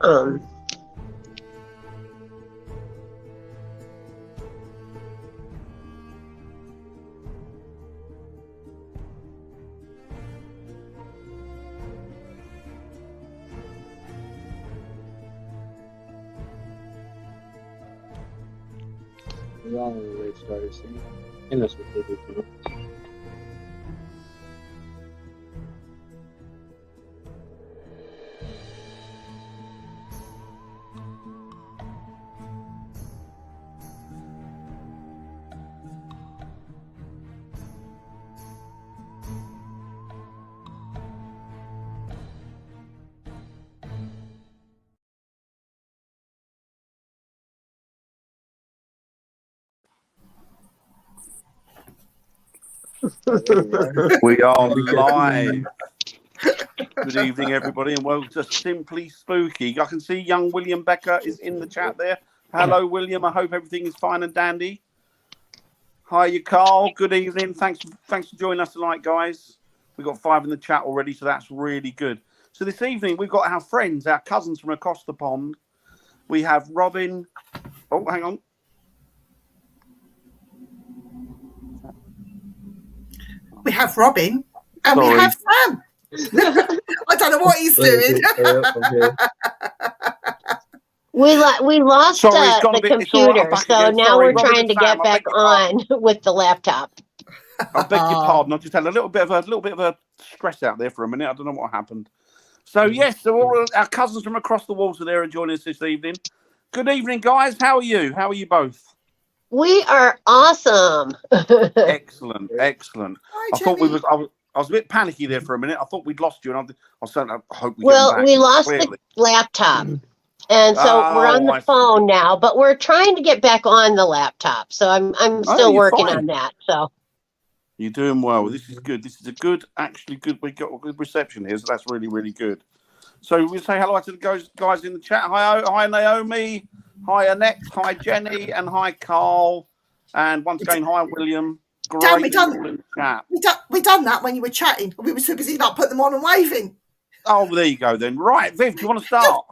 Um, Long way started singing. And that's what they do. We are live. Good evening, everybody, and welcome to Simply Spooky. I can see young William Becker is in the chat there. Hello, William. I hope everything is fine and dandy. Hi, you Carl. Good evening. Thanks for joining us tonight, guys. We've got 5 in the chat already, so that's really good. So this evening, we've got our friends, our cousins from across the pond. We have Robin. Oh, hang on. We have Robin and we have Sam. I don't know what he's doing. we lost the computer, so now we're trying to get back on with the laptop. I beg your pardon. I just had a little bit of a stress out there for a minute. I don't know what happened. So yes, so all our cousins from across the water there are joining us this evening. Good evening, guys. How are you? How are you both? We are awesome. Excellent. Hi, I thought I was a bit panicky there for a minute. I thought we'd lost you, and I hope we Well, get back we lost clearly. the laptop, and so we're on the phone now. But we're trying to get back on the laptop, so I'm still working on that. So you're doing well. This is good. This is a good. We got a good reception here, so that's really, really good. So we'll say hello to the guys in the chat. Hi, Naomi. Hi, Annette. Hi, Jenny. And hi, Carl. And once again, hi, William. Great. Dan, we done that when you were chatting. We were too busy not putting them on and waving. Oh, well, there you go then. Right, Viv, do you want to start?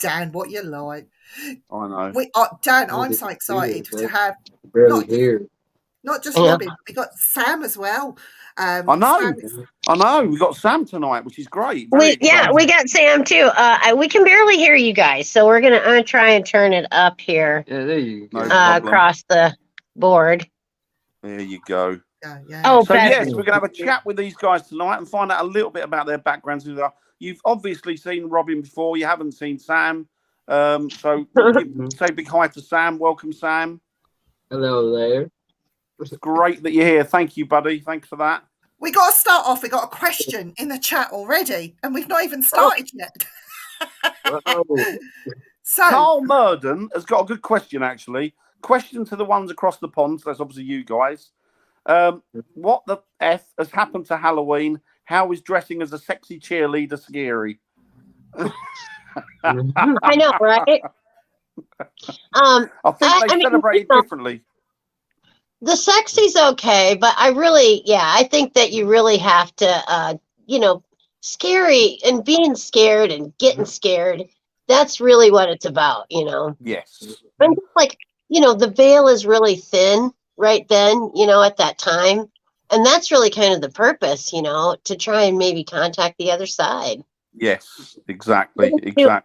Dan, what you like? I know. Dan, I'm so excited to have not just Robin, we got Sam as well. I know. We got Sam tonight, which is great. we got Sam too. We can barely hear you guys, so I'm gonna try and turn it up here. Yeah, there you go. Across the board. There you go. Yeah. Oh, so yes, we're gonna have a chat with these guys tonight and find out a little bit about their backgrounds. You've obviously seen Robin before. You haven't seen Sam. So say big hi to Sam. Welcome, Sam. Hello there. It's great that you're here. Thank you, buddy. Thanks for that. We got to start off. We got a question in the chat already, and we've not even started yet. So Carl Murden has got a good question, actually. Question to the ones across the pond. So that's obviously you guys. What the F has happened to Halloween? How is dressing as a sexy cheerleader scary? I know, right? I think they celebrate it differently. The sexy's okay, but I think that you really have to, scary and being scared and getting scared. That's really what it's about, Yes. And the veil is really thin right then, at that time. And that's really kind of the purpose, to try and maybe contact the other side. Yes, exactly. And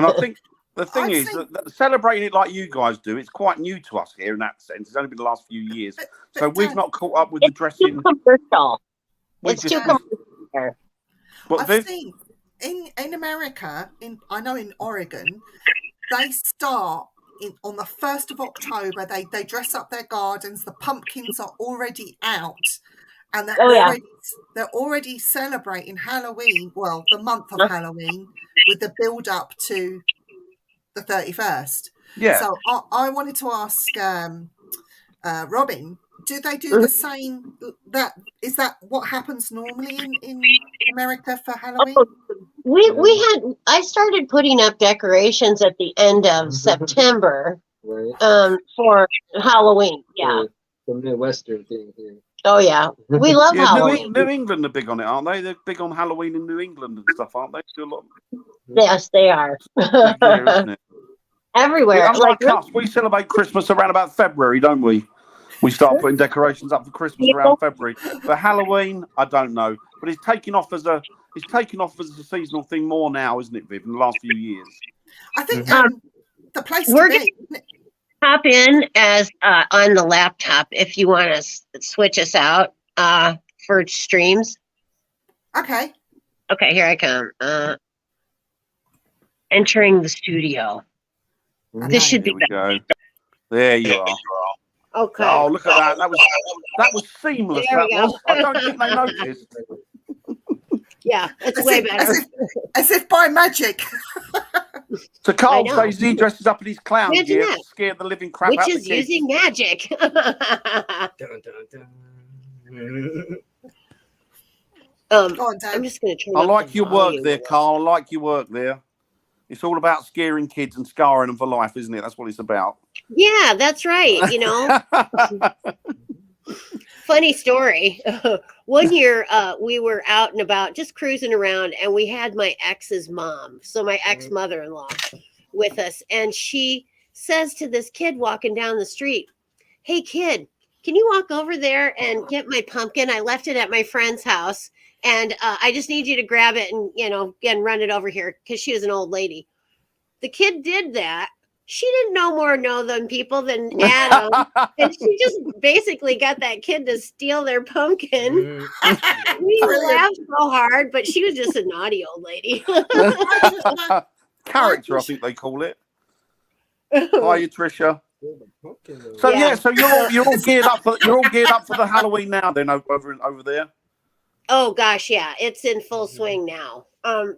I think the thing is that celebrating it like you guys do, it's quite new to us here in that sense. It's only been the last few years. So we've not caught up with the dressing. Too commercial. It's too commercial. I've seen in America, I know in Oregon, they start on the 1st of October. They dress up their gardens. The pumpkins are already out. And they're already celebrating Halloween, well, the month of Halloween, with the build up to the 31st. Yeah. So I wanted to ask Robin, do they do the same? Is that what happens normally in America for Halloween? I started putting up decorations at the end of September for Halloween. Yeah. The Midwestern thing here. Oh yeah, we love Yeah, Halloween. New England are big on it, aren't they? They're big on Halloween in New England and stuff, aren't they? Do a lot. Yes, they are. Big year, isn't it? Everywhere. Like Unlike us, we celebrate Christmas around about February, don't we? We start putting decorations up for Christmas around February. But Halloween, I don't know. But it's taken off as a seasonal thing more now, isn't it, Viv? In the last few years. I think the place we're to be. hop in as on the laptop if you want to switch us out for streams. Okay. Okay, here I come. Entering the studio. Okay. This should be Here we go. There you are. Okay. Oh, look at that. That was seamless. There we That was. go. I don't think they noticed. Yeah, it's way better. As if by magic. So Carl says he dresses up in his clown Imagine gear that. to scare the living crap out of the Witches kids. using magic. Dun, dun, dun. Go on, Dan. I'm just going to turn I up like the your work volume. there, Carl. I like your work there. It's all about scaring kids and scarring them for life, isn't it? That's what it's about. Yeah, that's right. You know, funny story. One year we were out and about just cruising around, and we had my ex's mom, so my ex-mother-in-law, with us, and she says to this kid walking down the street, "Hey kid, can you walk over there and get my pumpkin? I left it at my friend's house, and I just need you to grab it and, you know, and run it over here," because she was an old lady. The kid did that. She didn't know than people than Adam, and she just basically got that kid to steal their pumpkin. We laughed so hard, but she was just a naughty old lady. Character, I think they call it. Hi, Tricia. So Yeah. so you're all geared up for the Halloween now then over there. Oh gosh, yeah, it's in full swing now.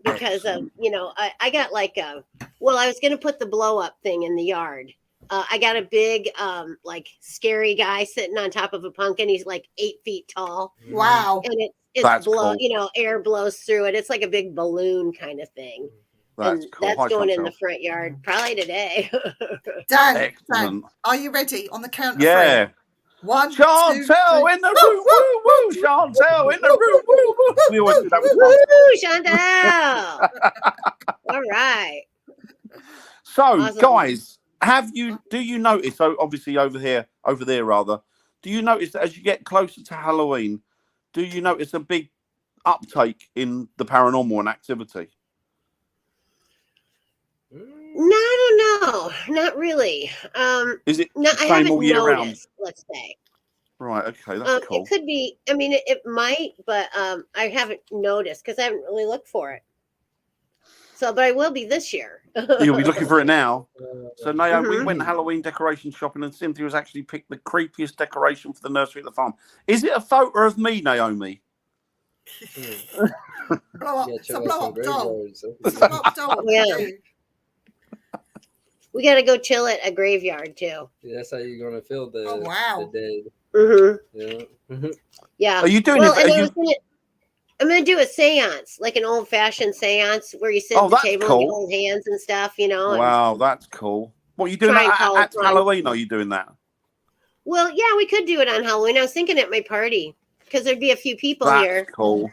Because of, you know, I got like I was gonna put the blow up thing in the yard. I got a big like scary guy sitting on top of a pumpkin. He's like 8 feet tall. Wow. And it's That's cool. You know, air blows through it. It's like a big balloon kind of thing. That's cool. That's going in the front yard probably today. Dan, are you ready on the count of Yeah. 3? 1, Chantel 2, 3. in the room, woo woo! Chantel in the room, woo woo! We always do that with Woo, Chantel! All right. So, Awesome. guys, do you notice? So, obviously, over there, rather. Do you notice that as you get closer to Halloween, do you notice a big uptake in the paranormal and activity? No, I don't know. Not really. Is it no, the I same haven't all year noticed, round? let's say. Right. Okay, that's cool. It could be. I mean, it might, but I haven't noticed because I haven't really looked for it. So, but I will be this year. You'll be looking for it now. So, Naomi, we Mhm. went Halloween decoration shopping, and Cynthia has actually picked the creepiest decoration for the nursery at the farm. Is it a photo of me, Naomi? Blow up. Yeah, It's a check out blow some up doll. graveyards. It's a blow up doll. Yeah. We got to go chill at a graveyard too. Yeah, that's how you're gonna feel the Oh, wow. the Mm-hmm. dead. Yeah. Yeah. Are you doing Well, it? and I'm gonna do a seance, like an old-fashioned seance, where you sit Oh, at the that's table cool. and you hold hands and stuff, you know. And, Wow, that's cool. What are you doing Try and at call it fun. Halloween? Are you doing that? well, yeah, we could do it on Halloween. I was thinking at my party because there'd be a few people That's here, cool.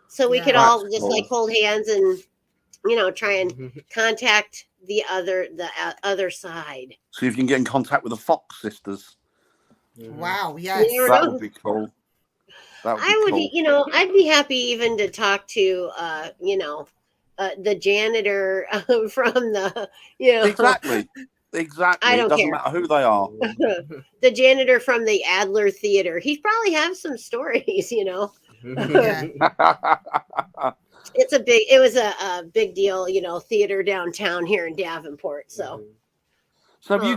so we Yeah. could all That's just cool. like hold hands and, you know, try and contact the other side. See if you can get in contact with the Fox sisters. Wow, yes. You never That know. would be cool. That would be I would, cool. you know, I'd be happy even to talk to, you know, the janitor from the, you know, Exactly. Exactly. I It don't doesn't care. matter who they are. the janitor from the Adler Theater. He probably has some stories, you know. Yeah. It was a big deal, you know, theater downtown here in Davenport. So So have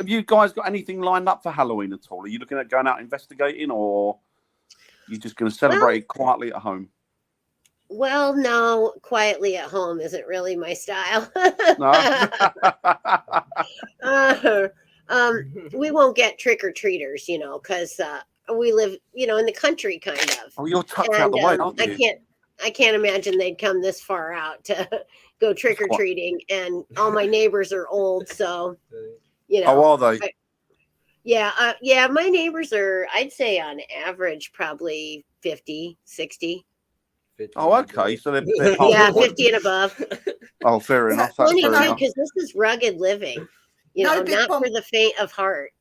you guys got anything lined up for Halloween at all? Are you looking at going out investigating, or you just going to celebrate quietly at home? well, no, quietly at home isn't really my style. No. We won't get trick-or-treaters, you know, because we live, you know, in the country kind of. Oh, you're tucked out the way, aren't you? I can't imagine they'd come this far out to go trick-or-treating, and all my neighbors are old, so you know. Oh, are they? Yeah, my neighbors are, I'd say on average, probably 50, 60. 50 Oh, and okay. above. So they're part Yeah, of the 50 and above. Oh, fair So, enough. That's Funny fair too, enough. because this is rugged living. no big Not for bomb. the faint of heart.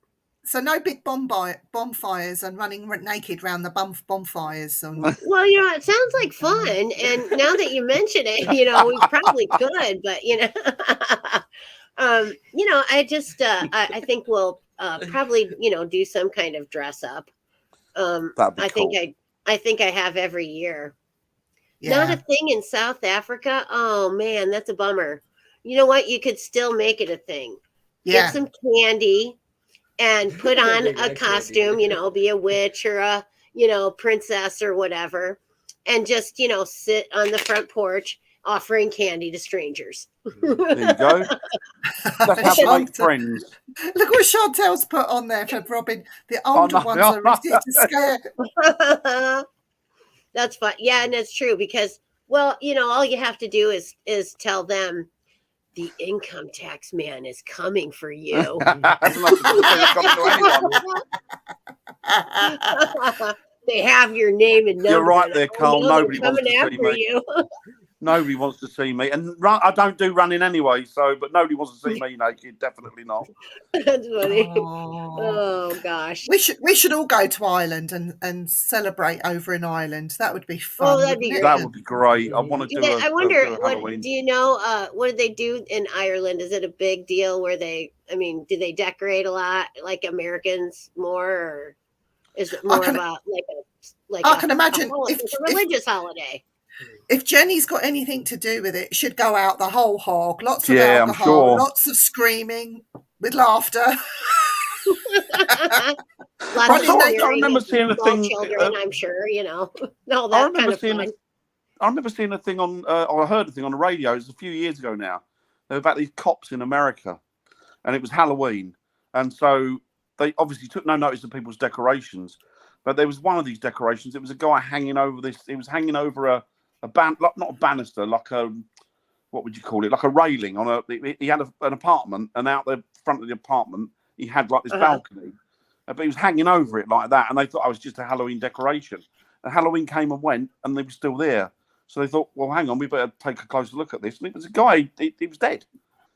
So no big bonfires and running naked round the bonfires. And Well, it sounds like fun. And now that you mention it, we probably could, but I just I think we'll probably do some kind of dress up. That'd be I cool. think I think I have every year. Not a yeah, thing in South Africa. Oh man, that's a bummer. You know what? You could still make it a thing. Get yeah. some candy and put on They a like costume, candy. be a witch or a, princess or whatever, and just, sit on the front porch offering candy to strangers. There you go. That's how to make friends. Look what Chantel's put on there for Robin. The Oh, older no. ones are easy to scare. That's fun. Yeah, and it's true because, well, all you have to do is tell them the income tax man is coming for you. That's not coming to anyone. They have your name and number. You're right there, Carl. They're Nobody wants coming to see after me. you. Nobody wants to see me, and I don't do running anyway. But nobody wants to see me naked. Definitely not. That's funny. Oh. Oh gosh. We should all go to Ireland and celebrate over in Ireland. That would be fun. Oh, that'd be wouldn't it? great. That would be great. I want to do I wonder a Halloween. what do you know? What do they do in Ireland? Is it a big deal where do they decorate a lot like Americans more, or is it more about I can imagine it's a religious holiday? If Jenny's got anything to do with it, it should go out the whole hog. Lots of Yeah, I'm alcohol, sure. lots of screaming with laughter. I remember seeing a thing. Children, I'm sure, all that kind of fun. I remember seeing a thing on, or I heard a thing on the radio. It was a few years ago now. They were about these cops in America, and it was Halloween, and so they obviously took no notice of people's decorations. But there was one of these decorations. It was a guy hanging over this. He was hanging over a not a banister, like a, what would you call it? Like a railing on he had an apartment, and out the front of the apartment, he had like this balcony. But he was hanging over it like that, and they thought I was just a Halloween decoration. And Halloween came and went, and they were still there. So they thought, well, hang on, we better take a closer look at this. And it was a guy, he was dead.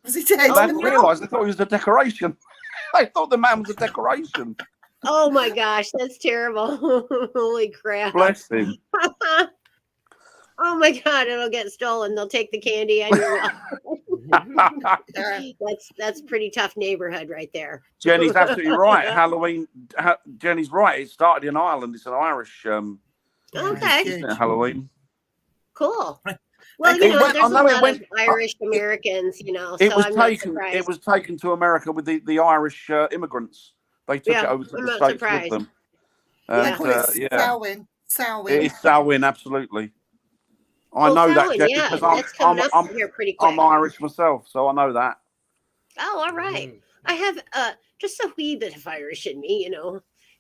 Was he dead? They didn't realise, they thought he was a decoration. They thought the man was a decoration. Oh my gosh, that's terrible. Holy crap. Bless him. Oh my God, it'll get stolen. They'll take the candy on your That's pretty tough neighborhood right there. Jenny's absolutely right. Halloween, Jenny's right. It started in Ireland. It's an Irish okay. Halloween. Cool. Well, there's a lot of Irish Americans, It was taken. It was taken to America with the Irish immigrants. They took it over to the States with them. They call it Samhain. It is Samhain, absolutely. I know that, Jenny, because I'm Irish myself, so I know that. Oh, all right. I have just a wee bit of Irish in me,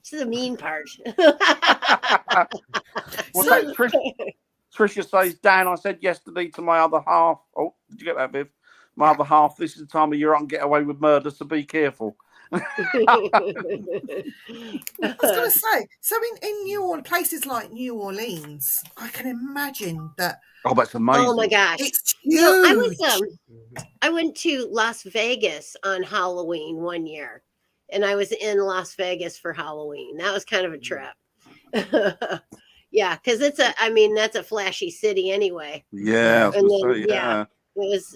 It's the mean part. Tricia says, Dan, I said yesterday to my other half. Oh, did you get that, Viv? My other half, this is the time of year I can get away with murder, so be careful. I was going to say, so in New Orleans, places like New Orleans, I can imagine that. Oh, that's amazing! Oh my gosh, it's huge. I went to Las Vegas on Halloween one year, and I was in Las Vegas for Halloween. That was kind of a trip. Yeah, because that's a flashy city anyway. Yeah, it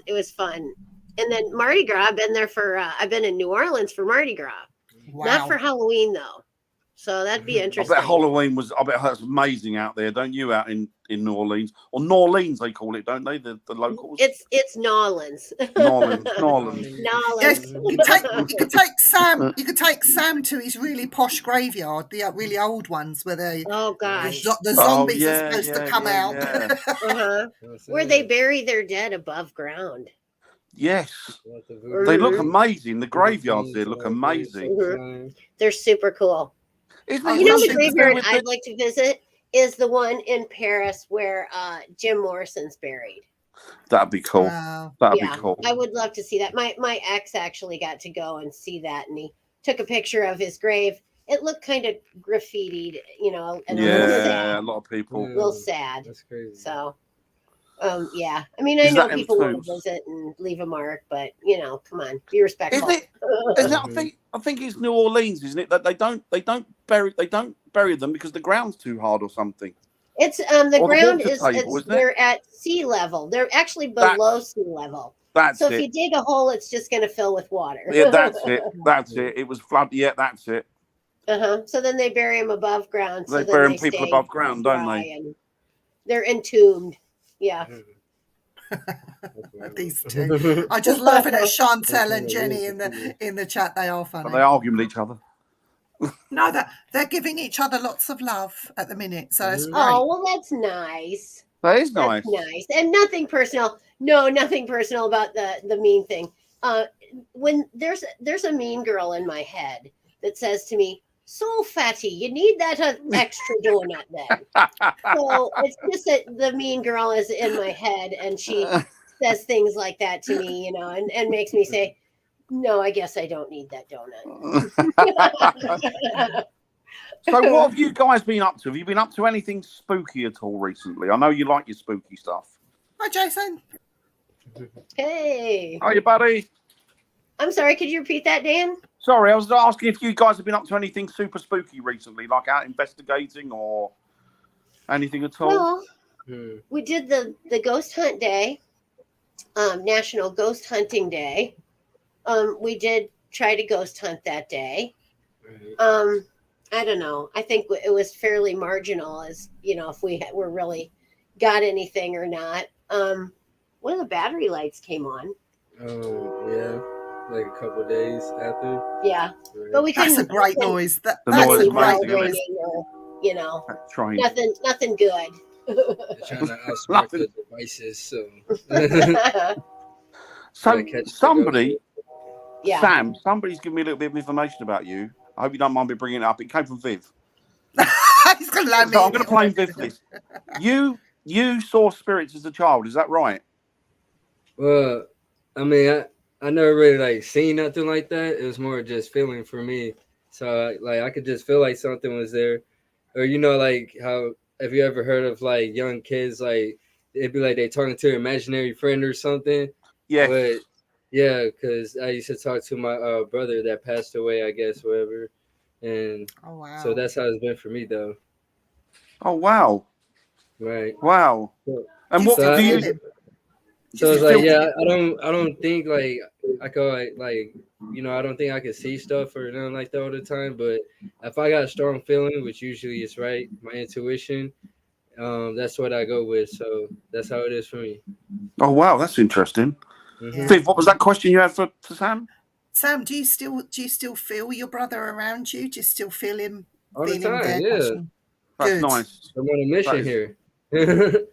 was fun. And then Mardi Gras, I've been in New Orleans for Mardi Gras. Wow. Not for Halloween though. So that'd be interesting. I bet that's amazing out there, don't you, out in New Orleans? Or New Orleans they call it, don't they? The locals? It's New Orleans. Yes, you could take Sam. You could take Sam to his really posh graveyard, the really old ones where the zombies are supposed to come out. Yeah. Where they bury their dead above ground. Yes, they look amazing. The graveyards there look amazing. They're super cool. The graveyard I'd like to visit is the one in Paris where Jim Morrison's buried. That'd be cool. That'd be cool. I would love to see that. My ex actually got to go and see that, and took a picture of his grave. It looked kind of graffitied, and a Yeah, a lot of people. little sad. That's crazy. So, yeah. I mean, I Is know that them people want to tombs? visit and leave a mark, but come on, be respectful. Isn't it? I think it's New Orleans, isn't it? That they don't bury them because the ground's too hard or something. It's the Or the ground water table, isn't it? they're at sea level. They're actually below sea level. That's So it. if you dig a hole, it's just going to fill with water. Yeah, that's it. That's it. It was flood. Yeah, that's it. So then they bury them above ground. So They then bury they people stay above ground, don't dry they? and they're entombed. Yeah. These two. I'm just laughing at Chantel and Jenny in the chat. They are funny. But they argue with each other. No, they're giving each other lots of love at the minute, so it's great. Oh, well, that's nice. That is nice. That's nice. And nothing personal. No, nothing personal about the mean thing. When there's a mean girl in my head that says to me, "So fatty, you need that extra donut then." So it's just that the mean girl is in my head and she says things like that to me, and makes me say, "No, I guess I don't need that donut." So what have you guys been up to? Have you been up to anything spooky at all recently? I know you like your spooky stuff. Hi, Jason. Hey. Are you, buddy? I'm sorry, could you repeat that, Dan? Sorry, I was asking if you guys have been up to anything super spooky recently, like out investigating or anything at all. Well, we did the Ghost Hunt Day, National Ghost Hunting Day. We did try to ghost hunt that day. I don't know. I think it was fairly marginal as, if we were really got anything or not. One of the battery lights came on. Oh, yeah. Like a couple of days after. Yeah. Right. But we couldn't. That's a great noise. The That's noise a is great amazing, isn't noise. Or, Train. nothing good. They're trying to outsmart the devices, so. So somebody, Yeah. Sam, somebody's given me a little bit of information about you. I hope you don't mind me bringing it up. It came from Viv. He's going to land me. So I'm going to play Viv this. You saw spirits as a child, is that right? Well, I mean, I never really seen nothing like that. It was more just feeling for me. So I could just feel like something was there, or how have you ever heard of young kids it'd be like they talking to an imaginary friend or something? Yeah. But yeah, because I used to talk to my brother that passed away, I guess, whatever, and Oh, wow. so that's how it's been for me though. Oh wow. Right. Wow. And what So do you? So it's I don't think I could I don't think I could see stuff or nothing like that all the time. But if I got a strong feeling, which usually is right, my intuition, that's what I go with. So that's how it is for me. Oh wow, that's interesting. Mm-hmm. Viv, what was that question you had for Sam? Sam, do you still feel your brother around you? Do you still feel him All the being time? there? Yeah. That's Good. nice. I'm on a mission That is- here.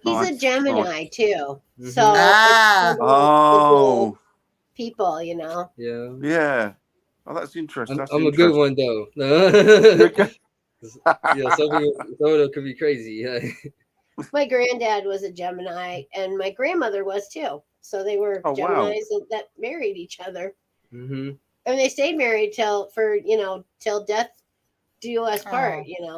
He's a Gemini nice. too. Mhm. So Ah. it's Oh. people, Yeah. Yeah. Oh, that's interesting. That's I'm a good one though. Yeah, some of them could be crazy. Yeah. My granddad was a Gemini, and my grandmother was too. So they were Oh, wow. Geminis that married each other, Mm-hmm. and they stayed married till death do us part. Yeah.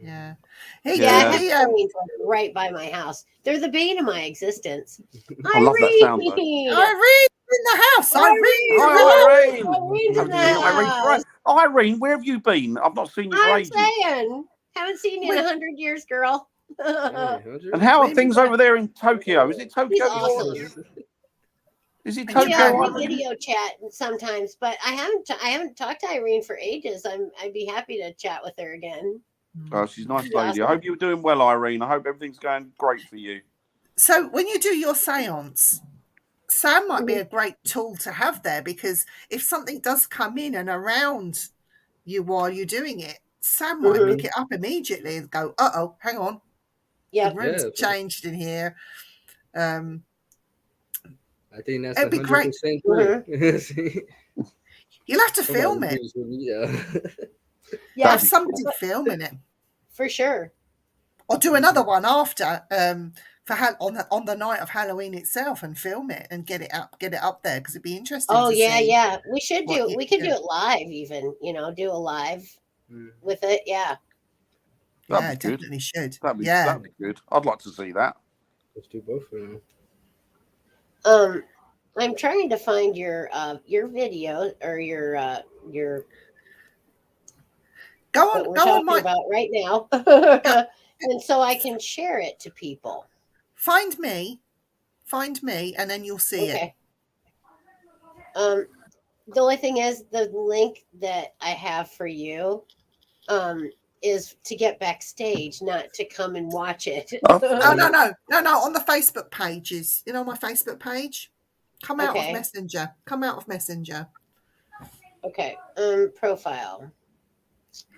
Yeah, He, Irene's right by my house. They're the bane of my existence. I love that sound, though. Irene's in the house. Irene's Irene! Irene's in the Irene, house. right. Irene, where have you been? I've not seen you for I'm ages. saying, haven't seen you in 100 years, girl. And how are things over there in Tokyo? Is it Tokyo? He's awesome. Is it Yeah, Tokyo? We video chat sometimes, but I haven't talked to Irene for ages. I'd be happy to chat with her again. Oh, she's a nice She's lady. I awesome. hope you're doing well, Irene. I hope everything's going great for you. So when you do your seance, Sam might be a great tool to have there, because if something does come in and around you while you're doing it, Sam might pick it up immediately and go, "Uh-oh, hang on. Yeah. The room's changed in here." I think that's It'd be great. 100% true. You'll have to film it. Yeah, Have somebody filming it. for sure. Or do another one after, on the night of Halloween itself and film it and get it up there because it'd be interesting. Oh to yeah, see yeah. We should what do. you We could do. do it live, even. Do a live with it. Yeah. That'd Yeah, be good. definitely should. That'd be good. I'd like to see that. Let's do both of them. I'm trying to find your video or your Go what on, we're go talking on, Mike. about right now, and so I can share it to people. Find me, and then you'll see it. Okay. The only thing is the link that I have for you, is to get backstage, not to come and watch it. No. On the Facebook pages, my Facebook page. Come out of Okay. Messenger. Okay. Profile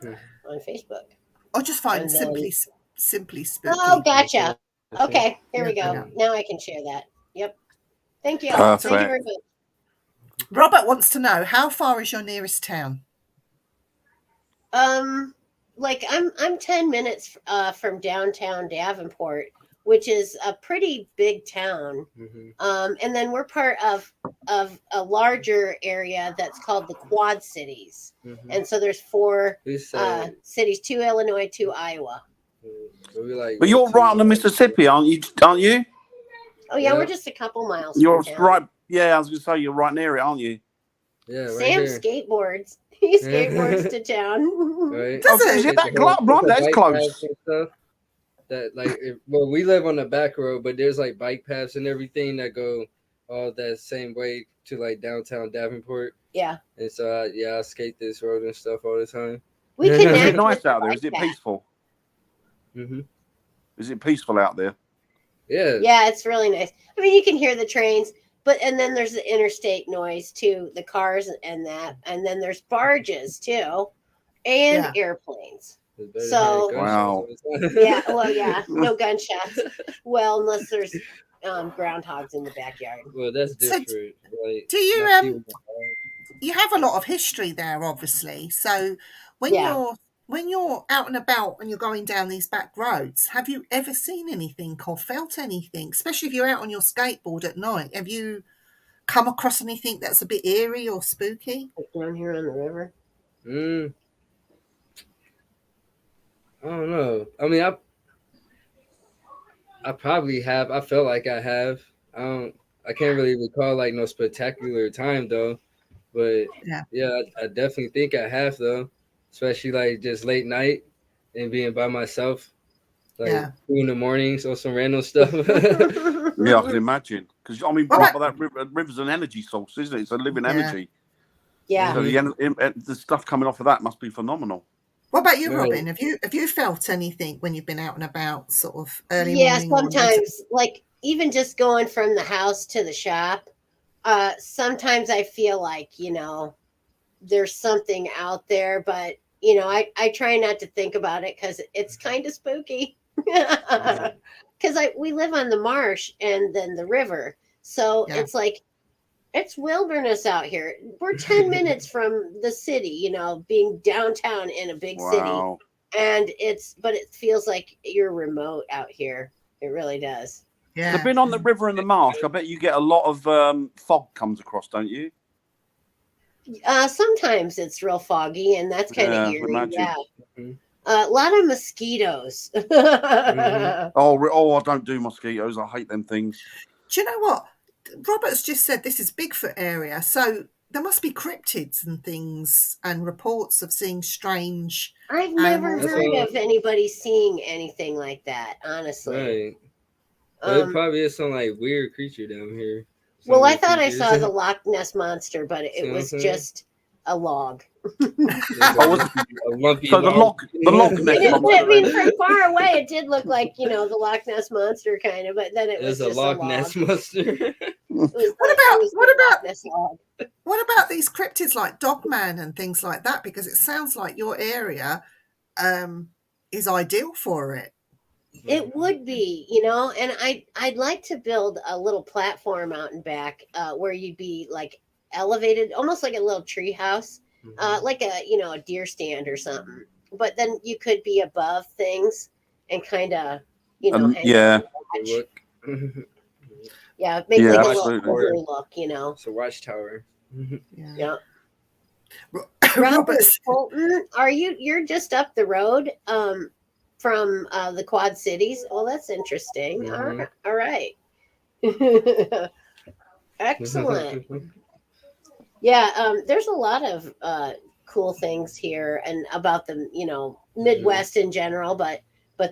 on Facebook. Or just find And then- simply spooky. Oh, gotcha. Okay, here we Yeah. go. Now I can share that. Yep. Thank you. Perfect. Thank you very much. Robert wants to know, how far is your nearest town? Like I'm 10 minutes from downtown Davenport, which is a pretty big town. And then we're part of a larger area that's called the Quad Cities. And so there's 4 cities, 2 Illinois, 2 Iowa. But you're right on the Mississippi, aren't you? Oh yeah, Yeah. we're just a couple miles You're from town. right. Yeah, I was going to say you're right near it, aren't you? Yeah, right Sam here. skateboards. He skateboards to town. Right? Does it? Is it that close? Right, that's Bike close. paths and stuff that we live on the back road, but there's like bike paths and everything that go all that same way to like downtown Davenport. Yeah. And so I skate this road and stuff all the time. We Is connect. it nice with out there? bike Is it path. peaceful? Mm-hmm. Is it peaceful out there? Yeah. Yeah, it's really nice. I mean, you can hear the trains, and then there's the interstate noise too, the cars and that, and then there's barges too, and airplanes. So- Wow. Yeah, well, yeah, no gunshots. Well, unless there's groundhogs in the backyard. Well, that's So, different. Like, do you, not people- You have a lot of history there, obviously. So when you're out and about and you're going down these back roads, have you ever seen anything or felt anything? Especially if you're out on your skateboard at night, have you come across anything that's a bit eerie or spooky? Like down here on the river. I don't know. I mean, I probably have. I felt like I have. I can't really recall like no spectacular time though, but I definitely think I have though. Especially like just late night and being by myself, like 2 in the mornings or some random stuff. Yeah, I can imagine. Because I mean, right by that river's an energy source, isn't it? It's a living energy. Yeah. So the stuff coming off of that must be phenomenal. What about you, Right. Robin? Have you felt anything when you've been out and about, sort of early Yeah, morning? or late- sometimes, like even just going from the house to the shop, sometimes I feel like, there's something out there, but I try not to think about it because it's kind of spooky. Because we live on the marsh and then the river, so it's like it's wilderness out here. We're 10 minutes from the city, being downtown in a big city, and but it feels like you're remote out here. It really does. Yeah. So being on the river and the marsh, I bet you get a lot of fog comes across, don't you? Sometimes it's real foggy, and that's kind of eerie. imagine. Yeah. Mhm. A lot of mosquitoes. Oh, I don't do mosquitoes. I hate them things. Do you know what? Robert's just said this is Bigfoot area, so there must be cryptids and things and reports of seeing strange. I've never Animals. heard of anybody seeing anything like that, honestly. Right. But it probably is some like weird creature down here. Some Well, I weird thought I creatures. saw the Loch Ness monster, but it See what was I'm saying? just a log. A lumpy So the Loch Ness I monster. mean, from far away, it did look like the Loch Ness monster kind of, but then it was There's a just Loch a log. Ness monster. It was What the about- Loch Ness log? What about these cryptids like Dogman and things like that? Because it sounds like your area is ideal for it. It would be, and I'd like to build a little platform out and back where you'd be like elevated, almost like a little tree house, like a deer stand or something. But then you could be above things and kind of hang out and watch. Yeah, it makes Yeah, like a little absolutely. overlook, you know. It's a watchtower. Yeah. Robert, Robert Fulton, you're just up the road from the Quad Cities? Well, that's interesting. Mhm. All right. Excellent. Yeah, there's a lot of cool things here and about the, you know, Midwest in general, but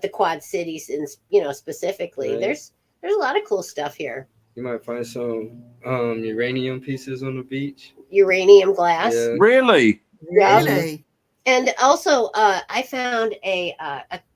the Quad Cities in, you know, specifically. Right. There's a lot of cool stuff here. You might find some uranium pieces on the beach. Uranium glass. Yeah. Really? really? And also, I found a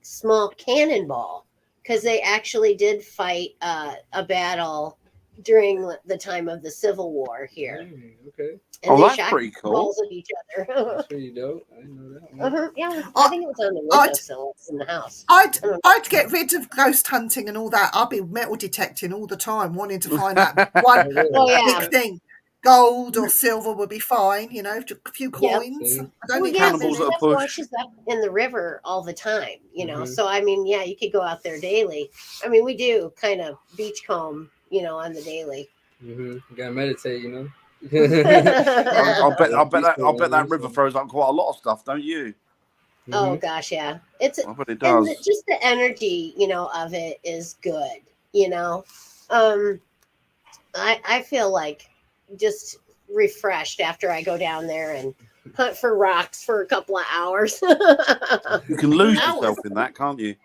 small cannonball because they actually did fight a battle during the time of the Civil War here. Okay. And Oh, they that's shot pretty cool. balls at each other. That's pretty dope. I didn't know that one. Yeah, I think it was on the windowsill in the house. I'd get rid of ghost hunting and all that. I'd be metal detecting all the time, wanting to find that one Oh, yeah. big thing. Gold or silver would be fine, you know, a few coins. See? I don't Well, need yeah, cannibals but at a stuff push. washes up in the river all the time, you know. Mhm. So I mean, yeah, you could go out there daily. I mean, we do kind of beachcomb, you know, on the daily. You gotta meditate, you know. I'll bet that river throws up quite a lot of stuff, don't you? Oh gosh, yeah, it's I bet it and does. just the energy, you know, of it is good. You know, I feel like just refreshed after I go down there and hunt for rocks for a couple of hours. You can lose Hours. yourself in that, can't you?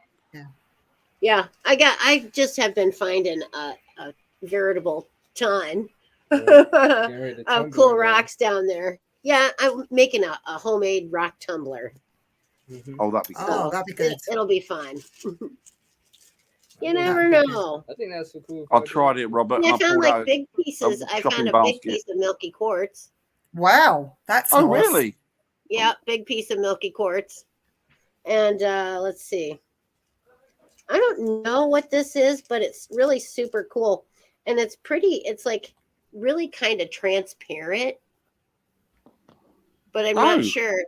Yeah, I just have been finding a veritable ton of cool rocks down there. Yeah, I'm making a homemade rock tumbler. Oh, that'd be cool. Oh, that'd be good. It'll be fun. You I never That'd be know. think that's a cool. I tried it, Robert, And and I I found pulled like out. big pieces. I shopping found a basket. big piece of milky quartz. Wow, that's Oh, nice. really? Yeah, big piece of milky quartz. And let's see. I don't know what this is, but it's really super cool. And it's pretty, it's like really kind of transparent. But I'm Oh. not sure.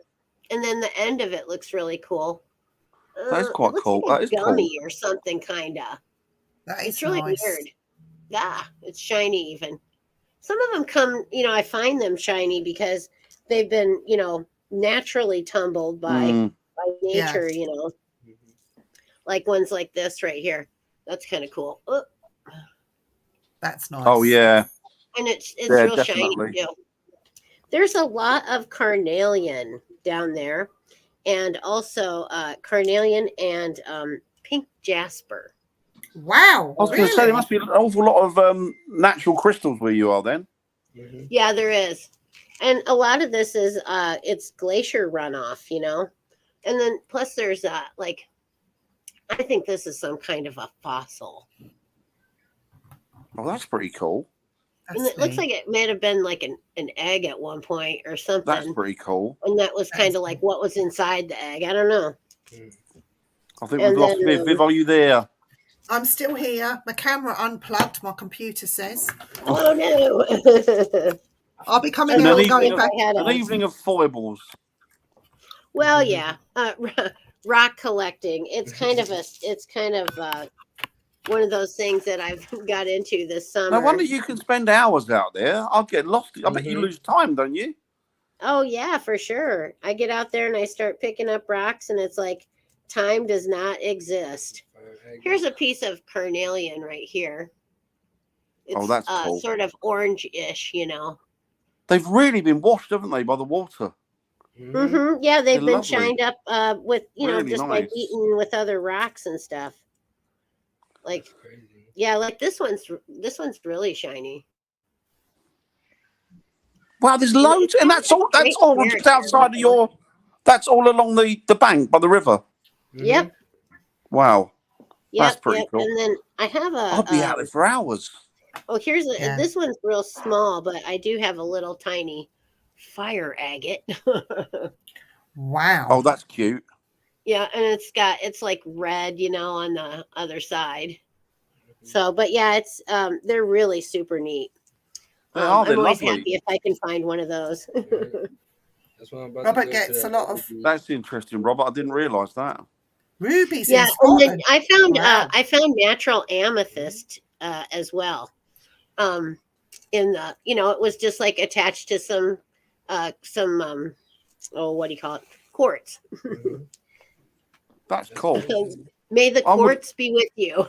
And then the end of it looks really cool. That's quite it looks cool. Like That a is cool. gummy or something, kind of. That is It's really nice. weird. Yeah, it's shiny even. Some of them come, you know, I find them shiny because they've been, you know, naturally tumbled by nature, you know. Like ones like this right here. That's kind of cool. Oh, That's nice. Oh, yeah. and it's Yeah, real definitely. shiny too. There's a lot of carnelian down there, and also carnelian and pink jasper. Wow. I was going to say, there really? must be an awful lot of natural crystals where you are then. Yeah, there is. And a lot of this is it's glacier runoff, you know. And then plus there's like I think this is some kind of a fossil. Oh, that's pretty cool. And it looks like it may have been like an egg at one point or something. That's pretty cool. And that was kind of like what was inside the egg. I don't know. I think And we've lost then, Viv. Viv, are you there? I'm still here. My camera unplugged, my computer says. Oh no. I'll be coming An out and If going evening, back. I had an a- evening of foibles. Well, yeah. Rock collecting. It's kind of one of those things that I've got into this summer. No wonder you can spend hours out there. I'll get lost. I bet you lose time, don't you? Oh yeah, for sure. I get out there and I start picking up rocks and it's like time does not exist. Here's a piece of carnelian right here. It's that's cool. sort of orange-ish, you know. They've really been washed, haven't they, by the water? Mm-hmm. Yeah, they've They're been lovely. shined up with, you know, Really just by nice. beating with other rocks and stuff. Like, yeah, like this one's really shiny. Wow, there's loads, and that's all just outside of your. That's all along the bank by the river. Yep. Wow, Yep. that's pretty cool. And then I have I'll be out there for hours. Oh, here's Yeah. this one's real small, but I do have a little tiny fire agate. Wow. Oh, that's cute. Yeah, and it's like red, you know, on the other side. So, but yeah, it's they're really super neat. They're I'm always lovely. happy if I can find one of those. That's what I'm about Robert to go gets to a lot of That's interesting, Robert. I didn't realise that. rubies Yeah, in and then Scotland. I found Wow. I found natural amethyst as well. In the, it was just like attached to some what do you call it, quartz. That's cool. May the I would- quartz be with you.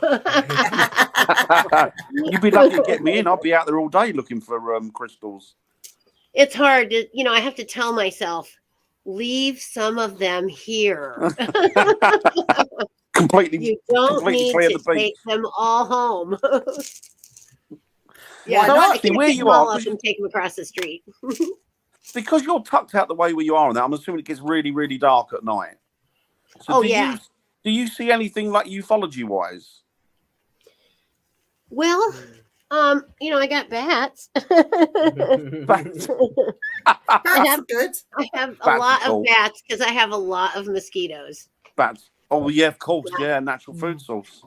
You'd be lucky to get me in. I'll be out there all day looking for crystals. It's hard to, I have to tell myself, leave some of them here. Completely You don't completely need clear to the beach. take them all home. Why So not? actually, I where can't you them all are, up and take them across the street. because you're tucked out the way where you are, and that I'm assuming it gets really, really dark at night. So Oh, yeah. Do you see anything like ufology wise? Well, I got bats. Bats. That's good. I have a Bats lot are cool. of bats because I have a lot of mosquitoes. Bats. Oh yeah, of course. Yeah, natural food source.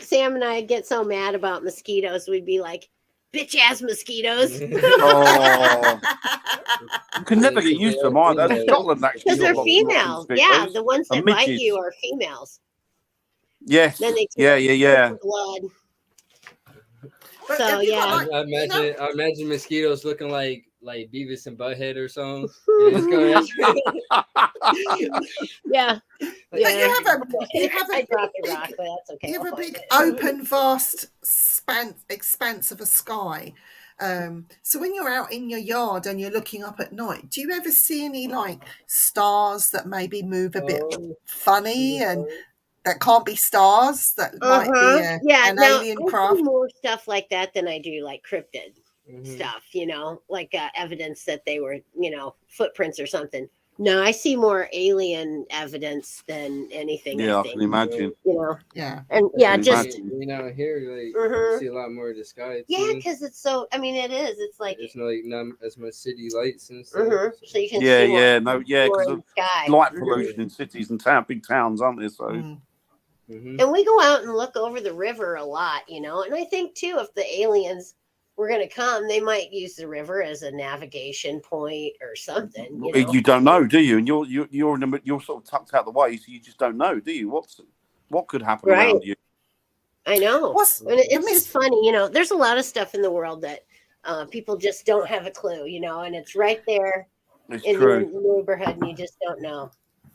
Sam and I get so mad about mosquitoes. We'd be like, bitch ass mosquitoes. Oh, you can never get used to them either. Yeah. Scotland actually. Because they're got lots of female. Yeah, mosquitoes. the ones that And bite midges. you are females. Yes. Then they Yeah. blood. But So, have you got, yeah. like, I imagine mosquitoes looking like Beavis and Butthead or something. And it's going Yeah. But you have a I dropped a rock, but that's okay. you have I'll a find big it. open vast expanse of a sky, so when you're out in your yard and you're looking up at night, do you ever see any like stars that maybe move a bit funny and that can't be stars, that might be an now, alien I craft? see more stuff like that than I do like cryptid Mm-hmm. stuff, like evidence that they were, footprints or something. No, I see more alien evidence than anything. Yeah, I I think, can imagine. Yeah. and yeah, can just imagine. out here, you Mhm. see a lot more of the sky. yeah, Too. because it's so. I mean, it is. It's like There's not as much city lights and stuff. so you can Yeah, see more, more more because in of the sky. light Mhm. pollution in cities and big towns, aren't there? So Mm-hmm. And we go out and look over the river a lot, and I think too, if the aliens were going to come, they might use the river as a navigation point or something. you don't know, do you? And you're sort of tucked out the way, so you just don't know, do you? What could happen Right. around you? I know. And it's miss- just funny, there's a lot of stuff in the world that people just don't have a clue, and it's right there It's in your true. neighborhood and you just don't know.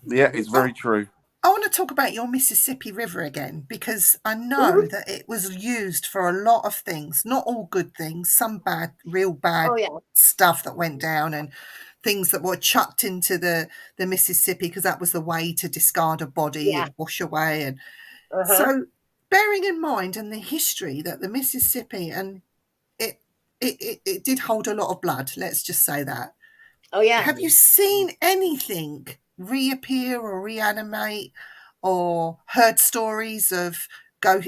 Yeah, it's very true. I want to talk about your Mississippi River again, because I know Mhm. that it was used for a lot of things, not all good things, some bad, real bad Oh, yeah. stuff that went down, and things that were chucked into the Mississippi because that was the way to discard a body Yeah. and wash away. And Uh-huh. so bearing in mind and the history that the Mississippi, and it did hold a lot of blood, let's just say that. Oh, yeah. Have you seen anything reappear or reanimate, or heard stories of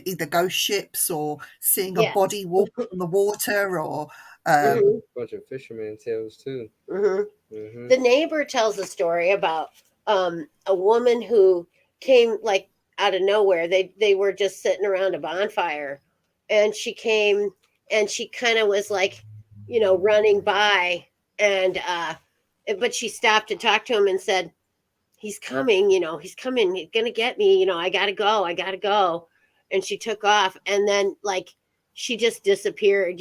either ghost ships or seeing a Yes. body walk on the water, or Mhm. Bunch of fisherman tales too. Mhm. Mm-hmm. The neighbor tells a story about a woman who came like out of nowhere. They were just sitting around a bonfire, and she came and she kind of was like, running by, and but she stopped to talk to him and said, he's coming, he's coming, he's gonna get me, I gotta go. And she took off, and then like she just disappeared,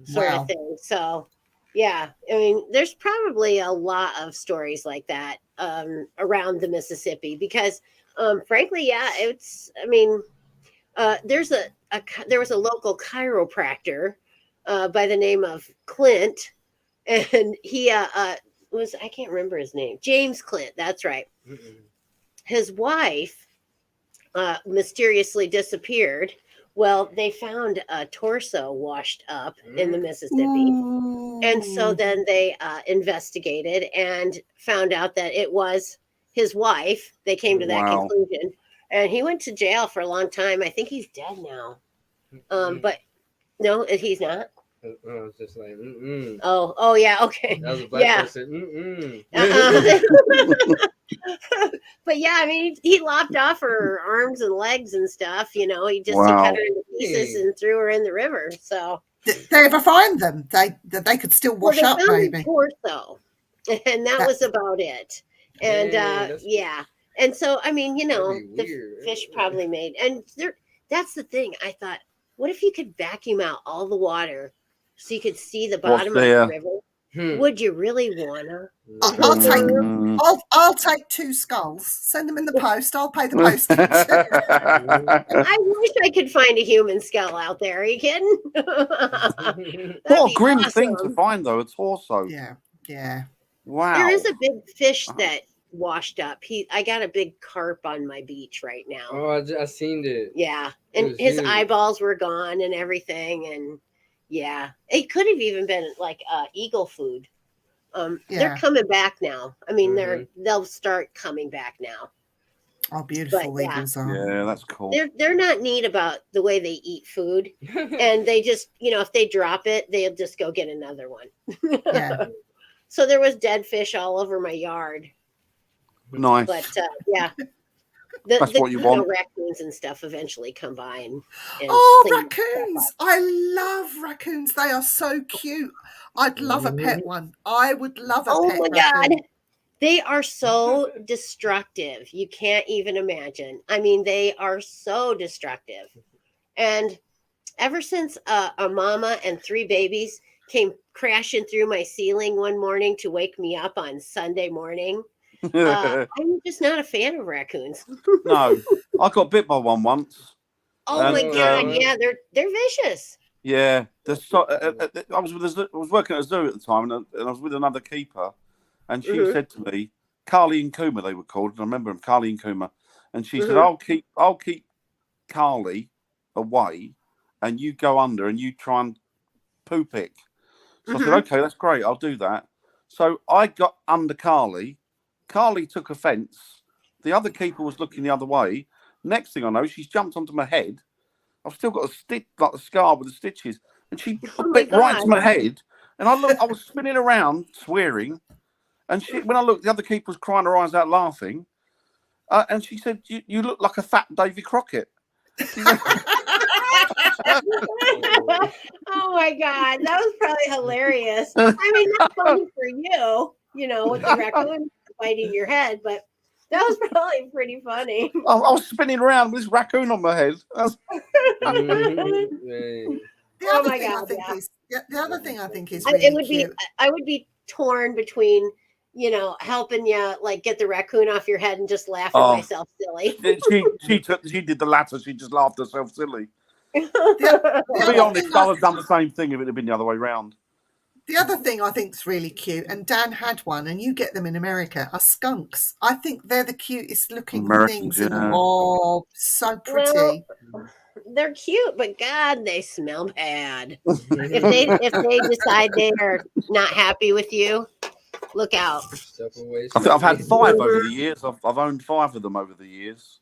sort Wow. of thing. So yeah, I mean, there's probably a lot of stories like that around the Mississippi because frankly, yeah, it's, I mean, there was a local chiropractor by the name of Clint, and he was, I can't remember his name, James Clint, that's right. His wife mysteriously disappeared. Well, they found a torso washed up in the Mississippi. And so then they investigated and found out that it was his wife. They came to that Wow. conclusion. And he went to jail for a long time. I think he's dead now. But no, he's not. I was just like, mm-mm. Oh, yeah, okay. That was a black Yeah. person. Mm-mm. But yeah, I mean, he lopped off her arms and legs and stuff. He just Wow. cut her into pieces and threw her in the river. So Did they ever find them? They could still wash they up, found maybe. his torso, and that was about it. And that's- and so I mean, That'd be the weird. fish probably made, and that's the thing. I thought, what if you could vacuum out all the water so you could see the What's bottom of there? the river? Would you really wanna? I'll take Mm. I'll take 2 skulls. Send them in the post. I'll pay the postage. I wish I could find a human skull out there. Are you kidding? That'd What a be grim thing to awesome. find, though, a torso. Yeah. Wow. There is a big fish that washed up. I got a big carp on my beach right now. Oh, I seen it. Yeah, It and was his huge. eyeballs were gone and everything, and yeah, it could have even been like eagle food. They're Yeah. coming back now. I mean, Mm-hmm. they'll start coming back now. Oh, beautiful But, yeah. eagles are. Yeah, that's cool. They're not neat about the way they eat food, and they just, if they drop it, they'll just go get another one. Yeah. So there was dead fish all over my yard, Nice. but yeah. That's what you want. Raccoons and stuff eventually come by and Oh, clean stuff raccoons. up. I love raccoons. They are so cute. I'd love a pet one. I would love a Oh pet my raccoon. God. They are so destructive. You can't even imagine. I mean, they are so destructive. And ever since a mama and 3 babies came crashing through my ceiling one morning to wake me up on Sunday morning, I'm just not a fan of raccoons. No, I got bit by one once. Oh And, my God. um, Yeah, they're vicious. Yeah, I was working at a zoo at the time, and I was with another keeper, and she Mhm. said to me, Carly and Kuma, they were called. I remember them, Carly and Kuma, and she said, Mhm. "I'll keep Carly away, and you go under and you try and poo pick." So I said, Mhm. "Okay, that's great. I'll do that." So I got under Carly. Carly took offence. The other keeper was looking the other way. Next thing I know, she's jumped onto my head. I've still got a stitch, like a scar with the stitches, and she Oh my bit right to God. my head. And I was spinning around, swearing. And when I looked, the other keeper was crying her eyes out, laughing. And she said, "You look like a fat Davy Crockett." She said, Oh my God, that was probably hilarious. I mean, not funny for you, with the raccoon biting your head, but that was probably pretty funny. I was spinning around with this raccoon on my head. Mhm. The Oh other my thing God, I think yeah. is the other thing I think is It really would be, cute. I would be torn between, helping you like get the raccoon off your head and just laugh at Oh. myself silly. She did the latter. She just laughed herself silly. The To be other honest, thing I I- would have done the same thing if it had been the other way round. The other thing I think is really cute, and Dan had one, and you get them in America, are skunks. I think they're the cutest looking Americans, things in the yeah. world. So pretty. Well, they're cute, but God, they smell bad. If they decide they are not happy with you, look out. Step away, I think I've had Smoky. 5 over the years. I've owned 5 of them over the years.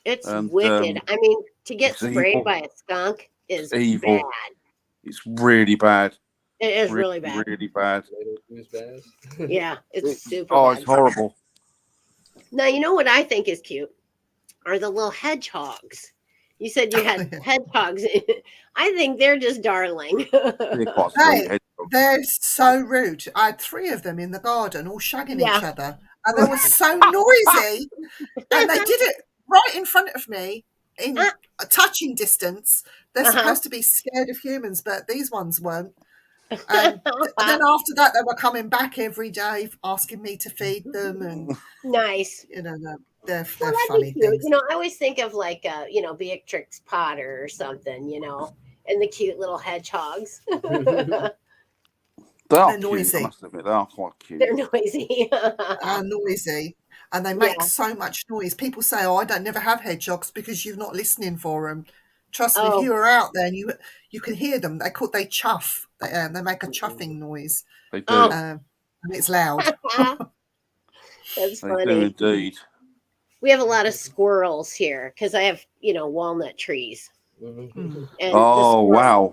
It's And, wicked. I mean, to get it's sprayed evil. by a skunk is Evil. bad. It's really bad. It is really bad. Really bad. Little goose bass. Yeah, it's super Oh, bad. it's horrible. Now, you know what I think is cute are the little hedgehogs. You said you had hedgehogs. I think they're just darling. They're quite Hey, sweet. They're so rude. I had 3 of them in the garden, all shagging Yeah. each other, and they were so noisy. And they did it right in front of me, in a touching distance. They're supposed to be scared of humans, but these ones weren't. And then after that, they were coming back every day, asking me to feed them, and Nice. they're Well, they're that'd funny be cute. things. I always think of like, Beatrix Potter or something, and the cute little hedgehogs. They are They're cute, noisy. I must admit. They are quite cute. They're noisy. Are noisy, and they make Yeah. so much noise. People say, "Oh, I don't never have hedgehogs because you're not listening for them." Trust me, Oh. if you are out there and you can hear them, they chuff. They make a chuffing noise, They do. Oh. and it's loud. That's They do funny. indeed. We have a lot of squirrels here because I have, walnut trees. Mhm. And the Oh, squirrels, wow.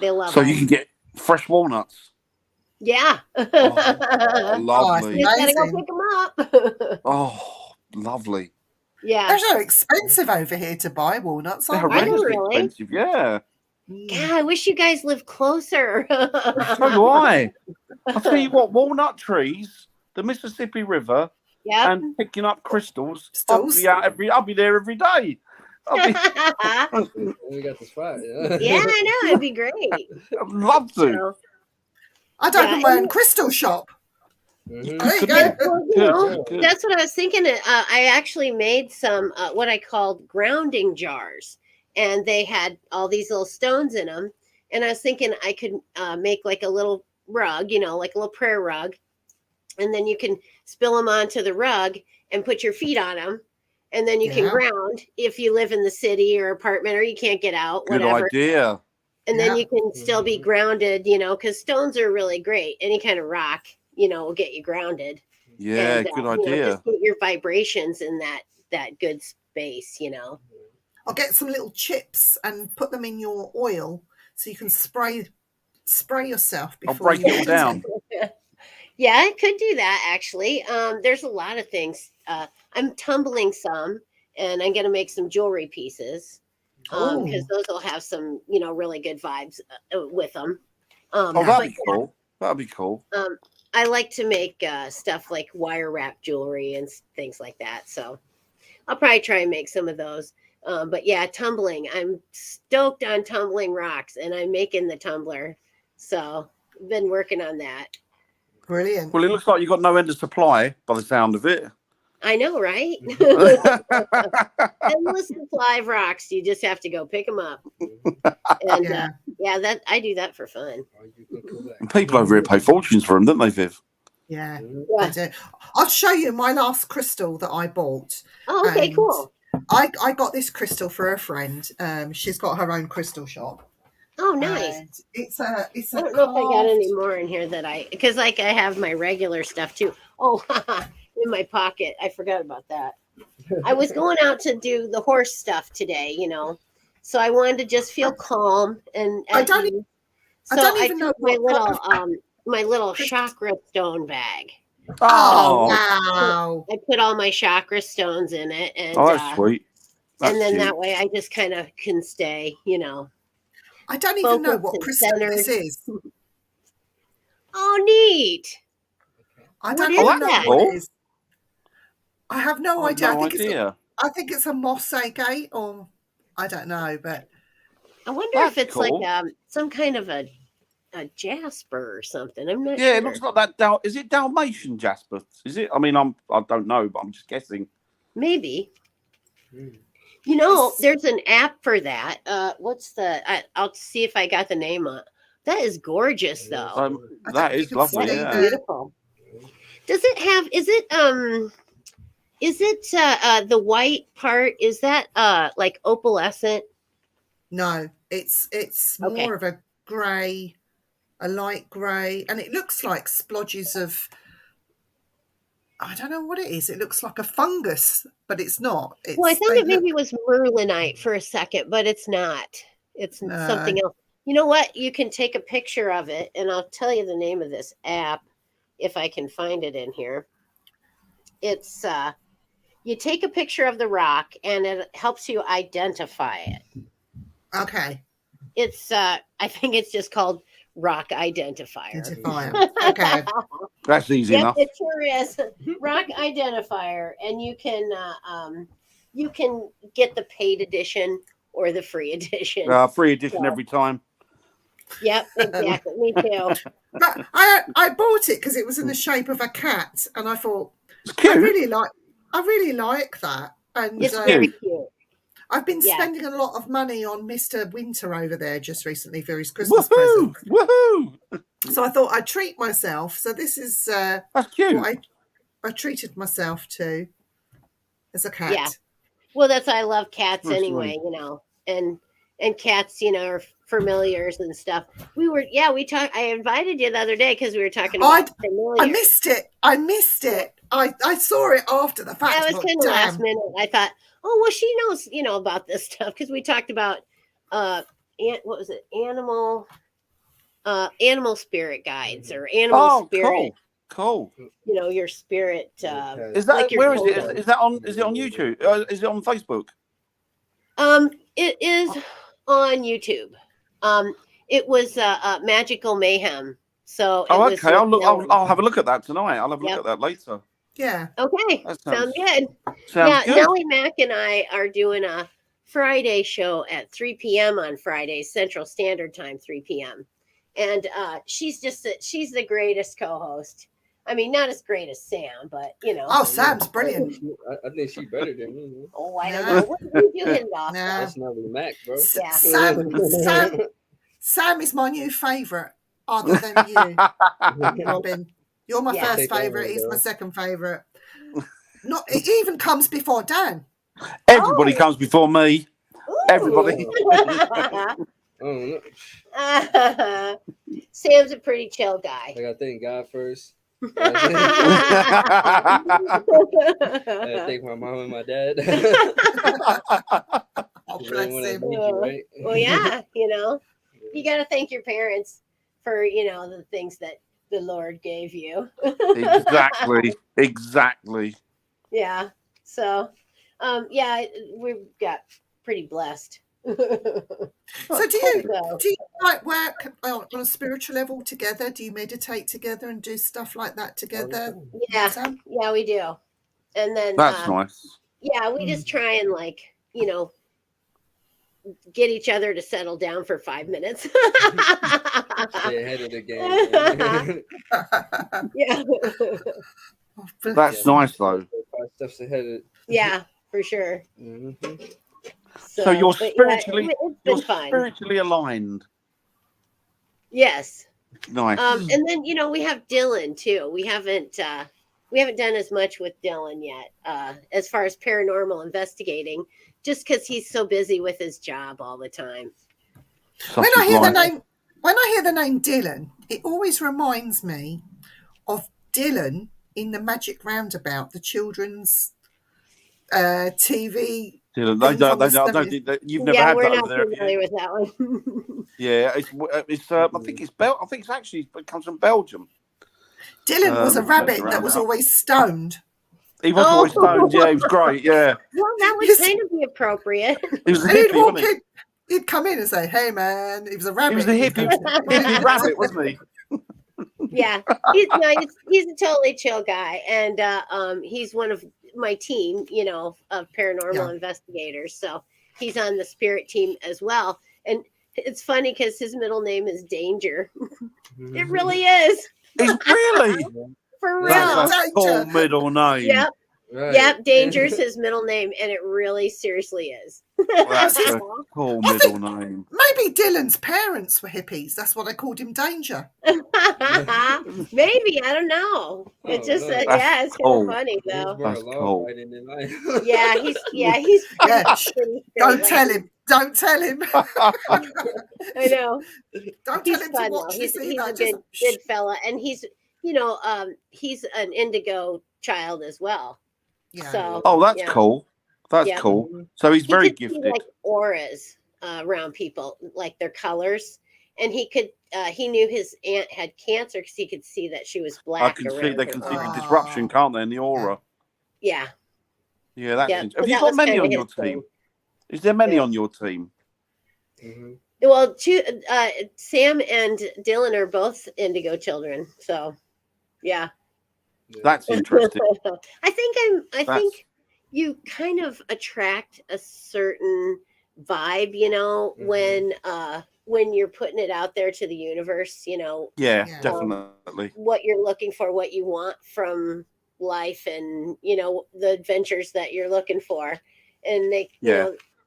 they love So us. you can get fresh walnuts. Yeah. Oh, Oh, lovely. You just gotta go amazing. pick them up. Oh, lovely. Yeah. They're so expensive over here to buy walnuts, They're aren't I know, they? horrendously really. expensive. Yeah. God, I wish you guys lived closer. So do I. I'll tell you what, walnut trees, the Mississippi River, Yep. and picking up crystals. Crystals? I'll be there every day. We got the spot. Yeah. Yeah, I know. It'd be great. I'd love to. So, I'd Yeah, open my own crystal shop. Mhm. There you Good. go. well, you Good, know, good. that's what I was thinking. I actually made some what I called grounding jars, and they had all these little stones in them. And I was thinking I could make like a little rug, like a little prayer rug, and then you can spill them onto the rug and put your feet on them, and then you can Yeah. ground if you live in the city or apartment or you can't get out, Good whatever. idea. And then Yeah. you can still be grounded, because stones are really great. Any kind of rock, will get you grounded. Yeah, And good just idea. get your vibrations in that good space. I'll get some little chips and put them in your oil so you can spray yourself I'll before break you it all down. Yeah, I could do that actually. There's a lot of things. I'm tumbling some, and I'm gonna make some jewelry pieces because those will have some really good vibes with them. Oh, But that'd be cool. That'd be cool. I like to make stuff like wire wrap jewelry and things like that. So I'll probably try and make some of those. But yeah, tumbling. I'm stoked on tumbling rocks, and I'm making the tumbler. So I've been working on that. Brilliant. Well, it looks like you've got no end of supply by the sound of it. I know, right? Endless supply of rocks. You just have to go pick them up. And Yeah. that I do that for fun. And people over here pay fortunes for them, don't they, Viv? Yeah. Yeah. I do. I'll show you my last crystal that I bought. Oh, okay, And cool. I got this crystal for a friend. She's got her own crystal shop. Oh, nice. And it's a I don't know if I got carved- any more in here because like I have my regular stuff too. Oh, in my pocket. I forgot about that. I was going out to do the horse stuff today, so I wanted to just feel calm and I don't ease. I So don't I even know took my what little chakra stone bag. Oh, wow. I put all my chakra stones in it, and that's sweet. That's and then cute. that way I just kind of can stay, I don't even know focused what and crystal this centered. is. Oh, neat! I What don't is even know that? what it is. I have no I've idea. no idea. I think it's a moss agate, or I don't know, but I wonder That's if it's cool. like some kind of a jasper or something. I'm not Yeah, sure. it looks like that. Is it Dalmatian jasper? Is it? I mean, I don't know, but I'm just guessing. Maybe. Mm. There's an app for that. What's I'll see if I got the name on. That is gorgeous, though. That is lovely. That's Yeah. beautiful. Does it have? Is it the white part? Is that like opalescent? no, it's Okay. more of a grey, a light grey, and it looks like splodges of. I don't know what it is. It looks like a fungus, but it's not. Well, I thought it maybe was merlinite for a second, but it's not. It's No. something else. You know what? You can take a picture of it, and I'll tell you the name of this app if I can find it in here. It's you take a picture of the rock, and it helps you identify it. Okay. It's I think it's just called Rock Identifier. Identifier. Okay. That's easy Yep, enough. it sure is. Rock Identifier, and you can get the paid edition or the free edition. Free edition every time. Yep, exactly. Me too. But I bought it because it was in the shape of a cat, and I thought It's cute. I really like that. And It's very cute. I've been Yeah. spending a lot of money on Mr. Winter over there just recently for his Christmas Woohoo! present. Woohoo! So I thought I'd treat myself. So this is That's cute. what I treated myself to as a cat. Yeah. Well, I love cats That's anyway, and cats, are familiars and stuff. We talked. I invited you the other day because we were talking about familiars. I missed it. I saw it after the fact. That was kind of last minute. I thought, oh well, she knows, about this stuff because we talked about what was it, animal spirit guides or animal spirit. Cool. Your spirit. Is that like your where is totem. it? Is that on? Is it on YouTube? Is it on Facebook? It is on YouTube. It was Magical Mayhem. So it was okay. with Nelly. I'll have a look at that tonight. I'll have a look Yep. at that later. Yeah. Okay, That sounds good. Sounds good. Nellie Mac and I are doing a Friday show at 3 p.m. on Fridays, Central Standard Time, 3 p.m. And she's the greatest co-host. I mean, not as great as Sam, but you know. Oh, Sam's brilliant. I think she's better than me. Man. Oh, I don't Nah. know. What do you hit it off? Nah. That's not the Mac, bro. Yeah. Sam is my new favourite, other than you, Robin. You're my Yeah. first Take that favourite. one, He's bro. my second favourite. Not, it even comes before Dan. Everybody Oh. comes before me. Everybody. Oh, no. Sam's a pretty chill guy. Like, I thank God first. I Yeah, thank my mom and my dad. Oh, You really bless wanna him. need you, right? well, yeah, you got to thank your parents for, the things that the Lord gave you. Exactly. Yeah. So, yeah, we've got pretty blessed. So do you like work on a spiritual level together? Do you meditate together and do stuff like that together? Yeah. Sam? Yeah, we do. And then, That's nice. yeah, we just try and get each other to settle down for 5 minutes. Stay ahead of the game. Yeah. Oh, bless That's him. nice though. 5 steps ahead of. Yeah, for sure. Mm-hmm. So you're but spiritually, it's been you're fun. spiritually aligned. Yes. Nice. And then we have Dylan too. We haven't done as much with Dylan yet, as far as paranormal investigating, just because he's so busy with his job all the time. When I hear the name Dylan, it always reminds me of Dylan in the Magic Roundabout, the children's TV. Dylan, thing from the I don't 70s. think that you've never Yeah, had we're that not over there. have you? familiar with that one. Yeah, it's. I think it's I think it's actually it comes from Belgium. Dylan was a rabbit Magic that was Roundabout. always stoned. He was always Oh. stoned. Yeah, he was great. Yeah, Well, that would Yes. kind of be appropriate. he was a And he'd hippie, walk wasn't he? in, he'd come in and say, "Hey, man," he was a rabbit. He was a hippie rabbit, wasn't he? Yeah, he's a totally chill guy, and he's one of my team, of paranormal Yeah. investigators. So he's on the spirit team as well. And it's funny because his middle name is Danger. It really is, He's really. for real. That's a Danger. cool middle name. Yep, Right. yep. Danger's his middle name, and it really seriously is. That's a cool I middle think- name. Maybe Dylan's parents were hippies. That's why they called him Danger. Maybe, I don't know. It's just no. it's That's kind cool. of funny He's though. more That's law cool. abiding than I am. Yeah, he's Yeah, pretty Don't straight, tell him. Don't tell him. I know. Don't He's tell him fun to though. watch He's this a either. good Just, fella, and he's he's an indigo child as well. yeah. So Oh, that's yeah. cool. That's Yeah. cool. So he's He very could see, gifted. like auras around people, like their colors, and he knew his aunt had cancer because he could see that she was black. I can see around they her can see eyes. the disruption, can't they, in the aura? Yeah. Yeah, that's Yeah, interesting. so Have you that got was many kinda on your his thing. team? Is there many Yeah. on your team? Mhm. Well, Sam and Dylan are both indigo children, so yeah. Yeah. That's interesting. I think you kind of attract a certain vibe, when you're putting it out there to the universe, Yeah, Yeah. definitely. what you're looking for, what you want from life, and the adventures that you're looking for, and they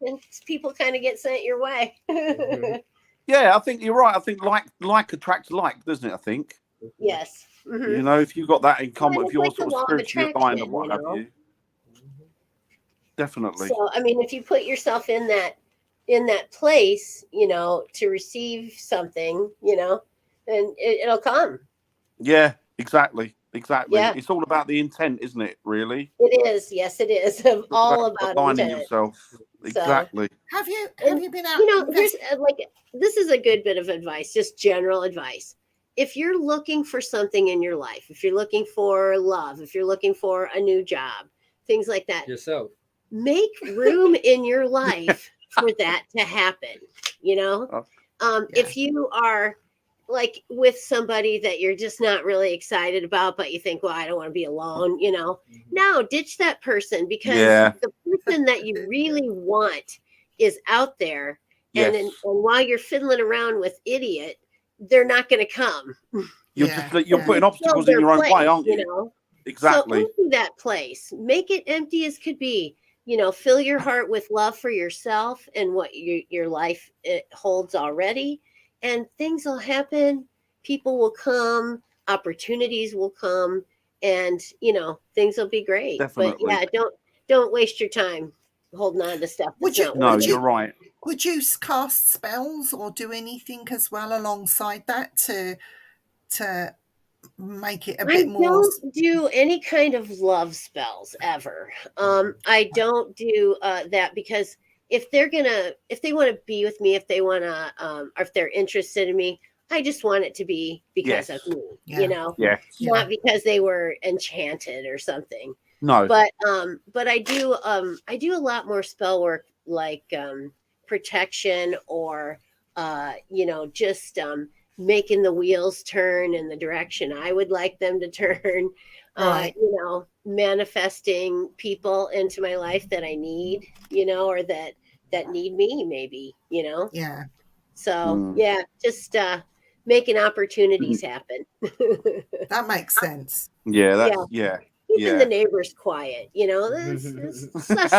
and people kind of get sent your way. Mhm. Yeah, I think you're right. I think like attracts like, doesn't it? I think. Yes. Mhm. You know, if you've got that in common, Well, if you're it's like the sort law of of spiritually aligned attraction, and what have you. Definitely. So I mean, if you put yourself in that place, to receive something, then it'll come. Yeah, exactly. Yeah. It's all about the intent, isn't it? Really. It is. Yes, it is. All about aligning intent. yourself. Exactly. Have you been out? Here's this is a good bit of advice, just general advice. If you're looking for something in your life, if you're looking for love, if you're looking for a new job, things like that, Yourself. make room in your life for that to happen. If you are like with somebody that you're just not really excited about, but you think, well, I don't want to be alone, no, ditch that person, because Yeah. the person that you really want is out there. Yes. And while you're fiddling around with idiot, they're not going to come. You're putting obstacles in your own way, aren't you? You know? Exactly. So empty that place. Make it empty as could be. You know, fill your heart with love for yourself and what your life it holds already, and things will happen. People will come, opportunities will come, and you know things will be great. Definitely. But yeah, don't waste your time holding on to stuff. You're right. Would you cast spells or do anything as well alongside that to make it a bit more? I don't do any kind of love spells ever. I don't do that because if they want to be with me, if they want to, or if they're interested in me, I just want it to be because of me, you know, not because they were enchanted or something. No, but I do a lot more spell work like protection or you know, just making the wheels turn in the direction I would like them to turn. Right. You know, manifesting people into my life that I need, you know, or that need me, maybe, you know. Yeah. So yeah, just making opportunities happen. That makes sense. Yeah, Keeping the neighbors quiet, you know. This stuff.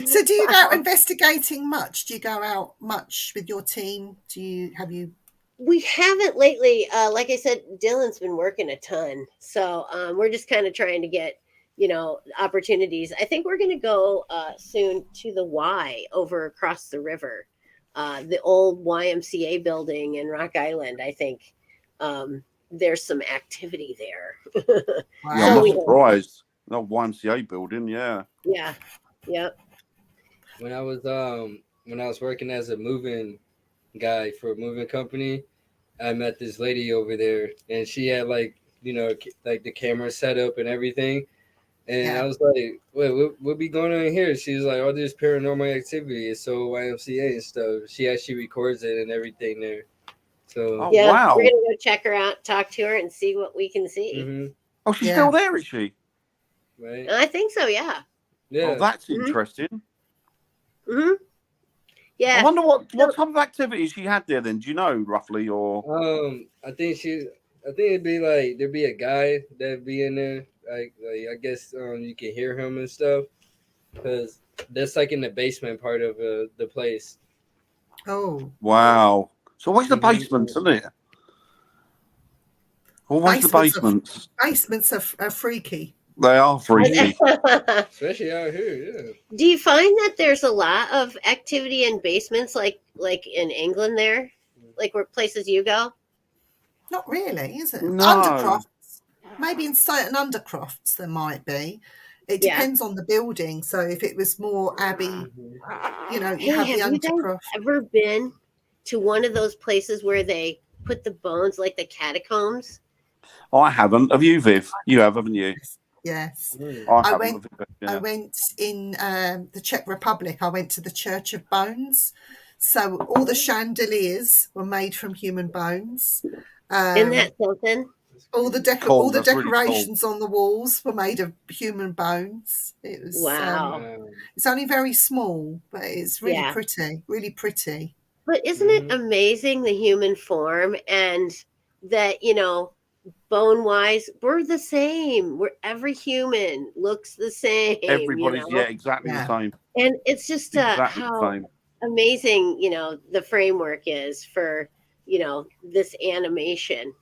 So do you go investigating much? Do you go out much with your team? We haven't lately. Like I said, Dylan's been working a ton. So we're just kind of trying to get, you know, opportunities. I think we're going to go soon to the Y over across the river. The old YMCA building in Rock Island. I think there's some activity there. Wow. Yeah, I'm not surprised. The YMCA building, yeah. Yeah. Yep. When I was working as a moving guy for a moving company, I met this lady over there, and she had like the camera set up and everything. And I was like, "Wait, what be going on here?" She was like, "All this paranormal activity is so YMCA and stuff." She actually records it and everything there. So wow, we're gonna go check her out, talk to her, and see what we can see. Mm-hmm. Oh, she's still there, is she? Right. I think so. Yeah. Yeah. Oh, that's interesting. Mm-hmm. Yeah. I wonder what type of activities she had there. Then do you know roughly, or? I think it'd be like there'd be a guy that'd be in there. Like I guess you can hear him and stuff because that's like in the basement part of the place. Oh. Wow. So where's the basement, isn't it? Always the basements. Basements are freaky. They are freaky. Especially out here, yeah. Do you find that there's a lot of activity in basements like in England there? Like where places you go? Not really, is it? No. Undercrofts. Maybe in certain undercrofts there might be. It depends on the building. So if it was more Abbey, you know, you have the undercroft. Have you ever been to one of those places where they put the bones, like the catacombs? I haven't. Have you, Viv? You have, haven't you? Yes. I went in the Czech Republic. I went to the Church of Bones. So all the chandeliers were made from human bones. Isn't that something? All the decorations on the walls were made of human bones. It was it's only very small, but it's really pretty, really pretty. But isn't it amazing, the human form, and that, you know, bone wise, we're the same. Every human looks the same. Everybody's exactly the same. And it's just how amazing, you know, the framework is for, you know, this animation.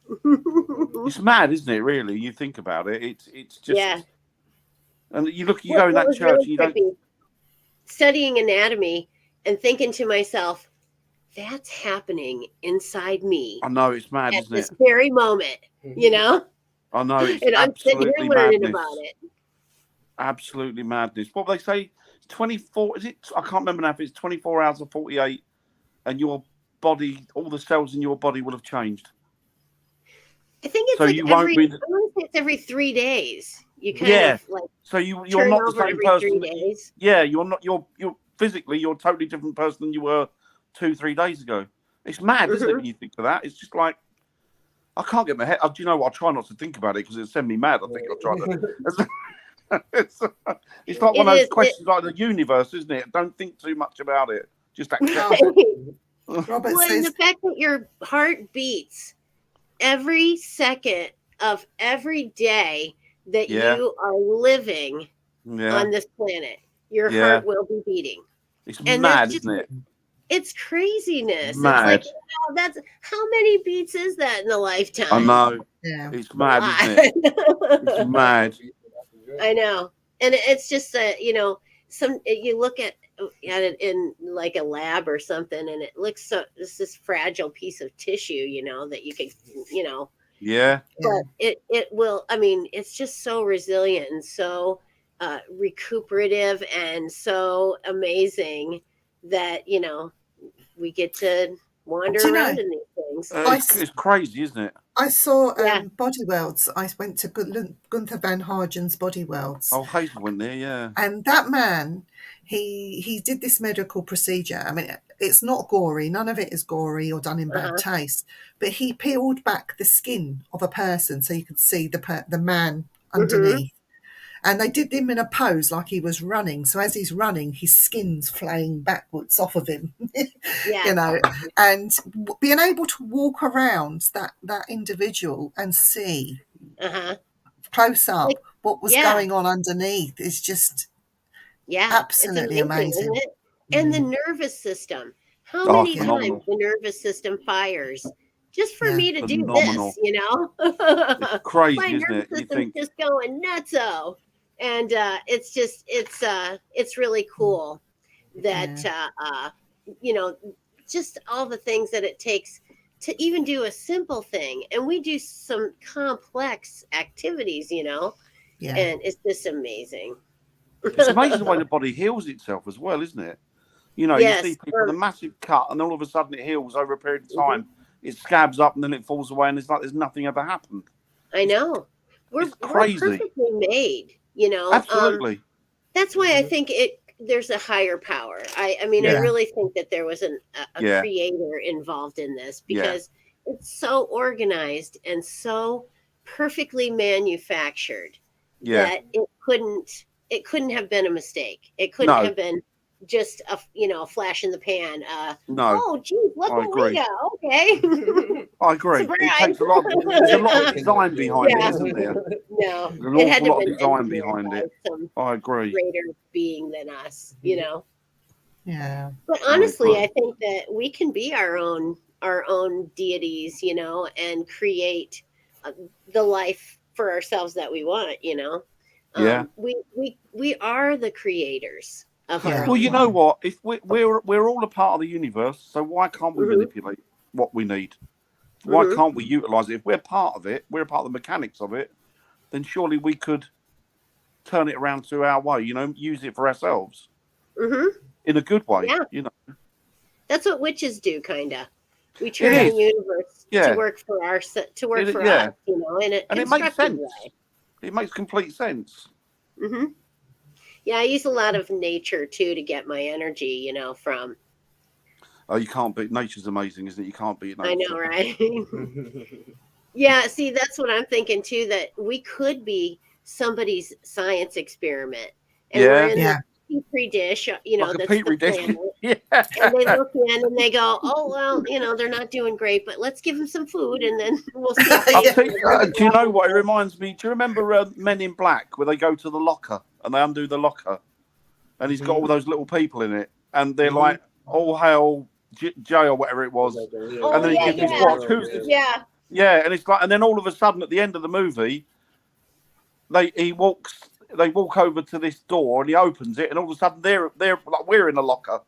It's mad, isn't it? Really, you think about it. It's just and you go in that church, really, and you don't studying anatomy and thinking to myself, that's happening inside me. I know, it's mad, isn't it? At this very moment, you know? I know, it's and I'm sitting here learning about it. Absolutely madness. What they say, 24, is it? I can't remember now if it's 24 hours or 48, and your body, all the cells in your body will have changed. I think it's it's every 3 days. You kind of like so you're not the same person. 3 days. Yeah, you're not. You're physically you're a totally different person than you were 2-3 days ago. It's mad, isn't it? When you think of that, it's just like I can't get my head. Do you know what? I try not to think about it because it'll send me mad. I think I'll try to. it's, it's like one It of those is. questions like the universe, isn't it? Don't think too much about it. Just accept No, it. Robert Well, and says, the fact that your heart beats every second of every day that Yeah, you are living yeah, on this planet, your yeah. heart will be beating. It's And there's mad, just, isn't it? it's craziness. It's like, Mad. that's how many beats is that in a I lifetime? know. yeah. It's A mad, lot. isn't it? It's mad. I know. And it's just you look at it in like a lab or something, and it looks so, it's this fragile piece of tissue, that you can, Yeah, but it will, I mean, it's just so resilient and so recuperative and so amazing that, we get to wander Do you know, around in these things. it's crazy, isn't it? I saw Yeah. Body Worlds. I went to Gunther Van Hagen's Body Worlds. Oh, Hazel went there, yeah. And that man, he did this medical procedure. I mean, it's not gory. None of it is gory or done in bad taste. But he peeled back the skin of a person so you could see the man underneath. And they did him in a pose like he was running. So as he's running, his skin's flaying backwards off of him, Yeah. and being able to walk around that individual and see close up Like, what was yeah. going on underneath is just Yeah, absolutely it's amazing, amazing. isn't it? And the nervous system. How Oh, many phenomenal. times the nervous system fires just for Yeah. me to do Phenomenal. this, It's crazy, My isn't nervous it? You system's think, just going nutso. And it's really cool that just all the things that it takes to even do a simple thing. And we do some complex activities, Yeah. and it's just amazing. it's amazing the way the body heals itself as well, isn't it? You Yes. see people with a massive cut, and all of a sudden it heals over a period of Mhm. time. It scabs up, and then it falls away, and it's like there's nothing ever happened. I know. We're crazy. perfectly made, Absolutely. That's why I think there's a higher power. I mean, I Yeah. really think that there was a Yeah. creator involved in this because it's so organized and so perfectly manufactured Yeah. that it couldn't have been a mistake. It couldn't No. have been just a flash in the pan. No. Oh, geez, look I what agree. we got. Okay. I agree. Surprise. It takes a lot. There's a lot of design behind Yeah. it, isn't there? No, There's an it had awful to lot have of been design engineered behind by it. some I agree. greater being than us, Yeah. But honestly, I think that we can be our own deities, and create the life for ourselves that we want. Yeah. We are the creators of Yeah. our Well, own you life. know what? If we're all a part of the universe, so why can't we Mhm. manipulate what we need? Why Mhm. can't we utilize it? If we're part of it, we're a part of the mechanics of it, then surely we could turn it around to our way, use it for ourselves Mhm. in a good way, Yeah. That's what witches do, kinda. We It turn the is. universe Yeah. to work for us, Yeah. in a And it makes constructive sense. way. It makes complete sense. Hmm. Yeah, I use a lot of nature too to get my energy, from. Oh, you can't beat nature's amazing, isn't it? You can't beat nature. I know, right? Yeah, see, that's what I'm thinking too, that we could be somebody's science experiment. And we're in Yeah. the petri dish, Like a that's petri the dish. planet. Yeah. And they look in and they go, oh, well, they're not doing great, but let's give them some food and then we'll see. I'll tell you, do you know what it reminds me? Do you remember Men in Black where they go to the locker and they undo the locker and he's got all those little people in it and they're like, all hail Jay or whatever it was. Oh, And then he yeah, gives his yeah. watch. Who's this? Yeah. Yeah, and it's like, and then all of a sudden at the end of the movie, they walk over to this door and he opens it and all of a sudden they're like we're in a locker.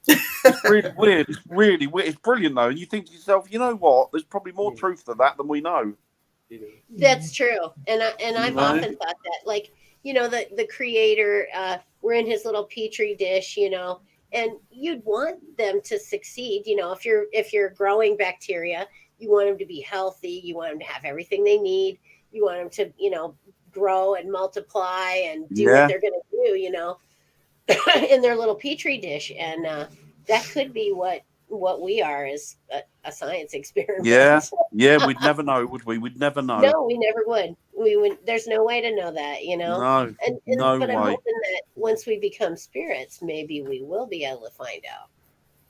It's really weird. It's really weird. It's brilliant though, and you think to yourself, you know what? There's probably more truth to that than we know. That's true. And I've often thought that, like, the creator, we're in his little petri dish, and you'd want them to succeed. If you're growing bacteria, you want them to be healthy. You want them to have everything they need. You want them to, grow and multiply and do what they're going to do, in their little petri dish. And that could be what what we are is a science experiment. Yeah, we'd never know, would we? We'd never know. No, we never would. We would. There's no way to know that, No, But I'm way. hoping that once we become spirits, maybe we will be able to find out.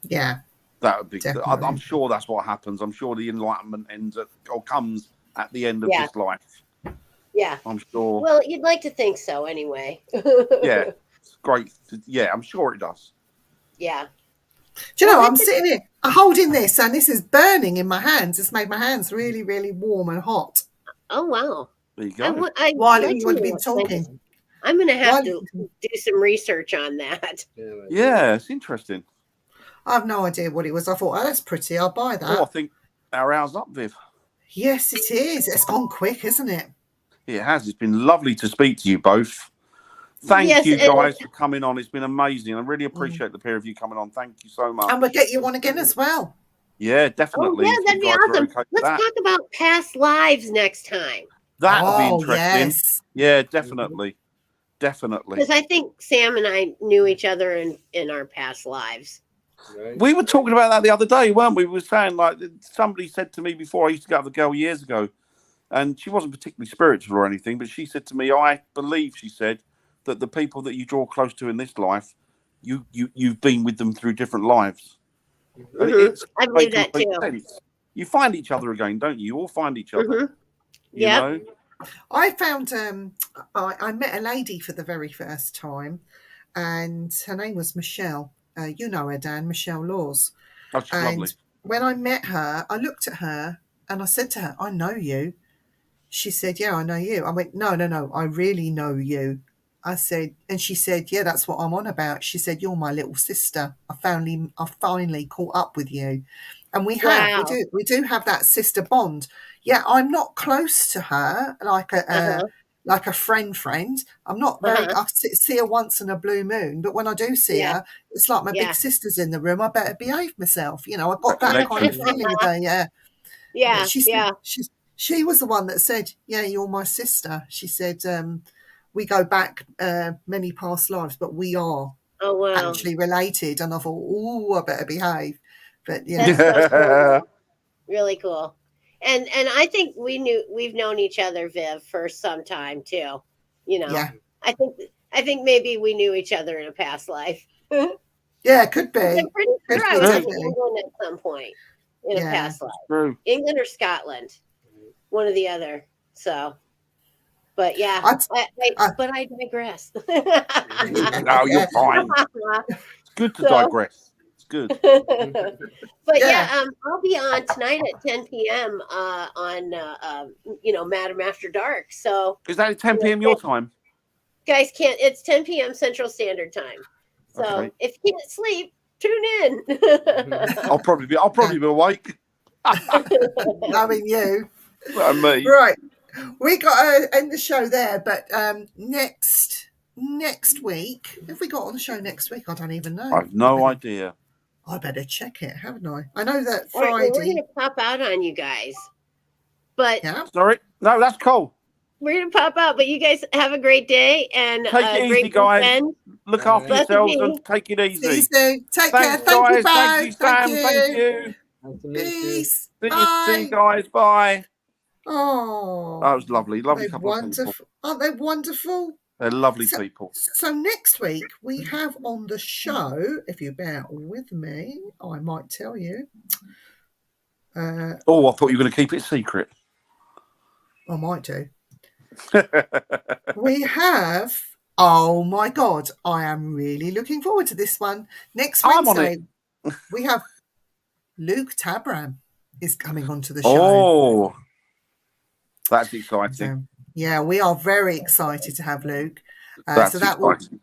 Yeah, That would be. definitely. I'm sure that's what happens. I'm sure the enlightenment ends at, or comes at the end of Yeah. this life. Yeah. I'm sure. Well, you'd like to think so, anyway. Yeah, it's great. Yeah, I'm sure it does. Yeah. Do you know, Well, I'm sitting here holding this, and this is burning in my hands. It's made my hands really, really warm and hot. Oh wow. There you go. While you would have been talking. I'm going to have While- to do some research on that. Yeah, it's interesting. I have no idea what it was. I thought, oh, that's pretty. I'll buy that. Oh, I think our hour's up, Viv. Yes, it is. It's gone quick, isn't it? It has. It's been lovely to speak to you both. Thank Yes, you and- guys for coming on. It's been amazing. I really appreciate the pair of you coming on. Thank you so much. And we'll get you on again as well. Yeah, Oh, definitely. yeah, if that'd you be guys are awesome. okay with Let's that. talk about past lives next time. That would be Oh, interesting. yes. Yeah, definitely. Definitely. Because I think Sam and I knew each other in our past lives. Right? We were talking about that the other day, weren't we? We were saying, like, somebody said to me before, I used to go with a girl years ago, and she wasn't particularly spiritual or anything, but she said to me, I believe, she said, that the people that you draw close to in this life, you've been with them through different lives. And it's I believe that complete too. sense. You find each other again, don't you? You all find each other. Mhm. You Yep. know? I found I met a lady for the very first time, and her name was Michelle. You know her, Dan, Michelle Laws. Oh, she's And lovely. when I met her, I looked at her and I said to her, I know you. She said, yeah, I know you. I went, no, I really know you. I said, and she said, yeah, that's what I'm on about. She said, you're my little sister. I finally caught up with you. And we Wow. do have that sister bond. Yeah, I'm not close to her like a friend. I'm not very. I see her once in a blue moon, but when I do see Yeah. her, it's like my Yeah. big sister's in the room. I better behave myself. You know, I got that kind of feeling with her. Yeah, Yeah. but she said, Yeah. she was the one that said, "Yeah, you're my sister." She said, "We go back many past lives, but we are Oh wow. actually related." And I thought, "Oh, I better behave." But you know, That's so cool. Really cool. And I think we've known each other, Viv, for some time too. You know. yeah, I think maybe we knew each other in a past life. yeah, it could be. I'm pretty sure I Could was be, in definitely. England at some point in a Yeah. past life. True. England or Scotland. One or the other. So but yeah, but I digress. No, you're fine. It's good to digress. It's good. But Yeah. I'll be on tonight at 10 p.m. On Madam After Dark. So Is that at 10 p.m. your time? guys can't. It's 10 p.m. Central Standard Time. So Okay. if you can't sleep, tune in. I'll probably be awake. Knowing you. And me. Right. We got to end the show there, but next week, have we got on the show next week? I don't even know. I have no idea. I better check it, haven't I? I know that All right, well, we're Friday. going to pop out on you guys. But Yeah. Sorry. No, that's cool. we're going to pop out. But you guys have a great day and Take it a easy, great guys. weekend. Look after Bless yourselves you. and take it See you easy. soon. Take Thanks, care. Thank guys. you, both. Thank you, Sam. Thank you. Nice to meet you. Peace. See you Bye. soon, guys. Bye. Oh, That was lovely. Lovely they're couple of people. wonderful. Aren't they wonderful? They're lovely So- people. So next week we have on the show, if you bear with me, I might tell you. Oh, I thought you were going to keep it secret. I might do. We have. Oh my God! I am really looking forward to this one. Next I'm on Wednesday, we have Luke Tabram is coming onto the show. Oh, that's exciting. So, yeah, we are very excited to have Luke. That's So that exciting.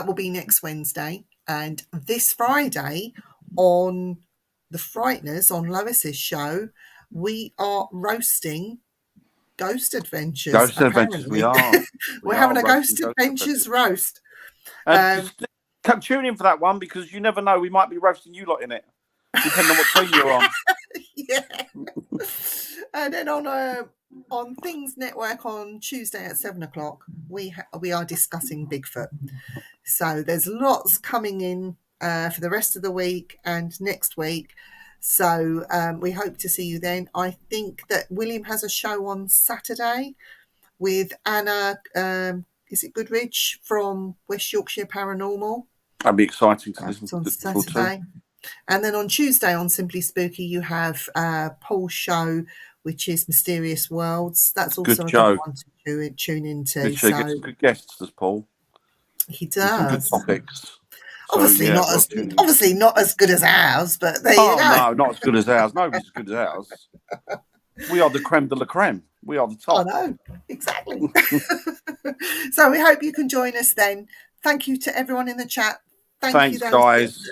will be next Wednesday, and this Friday on the Frighteners on Lois's show, we are roasting Ghost Adventures. Ghost Adventures, we apparently. are. We're having a roasting Ghost Adventures roast. Just come tune in for that one because you never know. We might be roasting you lot in it, depending on what team you're on. Yeah. And then on Things Network on Tuesday at 7:00, we are discussing Bigfoot. So there's lots coming in for the rest of the week and next week. So we hope to see you then. I think that William has a show on Saturday with Anna, is it Goodridge from West Yorkshire Paranormal? That'd be exciting to listen That's on to. Saturday. And then on Tuesday on Simply Spooky, you have Paul's show, which is Mysterious Worlds. That's also a good one to tune into. Good show. Get some good guests, does Paul. He does. Some good topics. Obviously, obviously not as good as ours, but there you go. No, not as good as ours. Nobody's as good as ours. We are the creme de la creme. We are the top. I know, exactly. So we hope you can join us then. Thank you to everyone in the chat. Thanks, guys.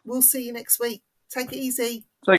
We'll see you next week. Take it easy.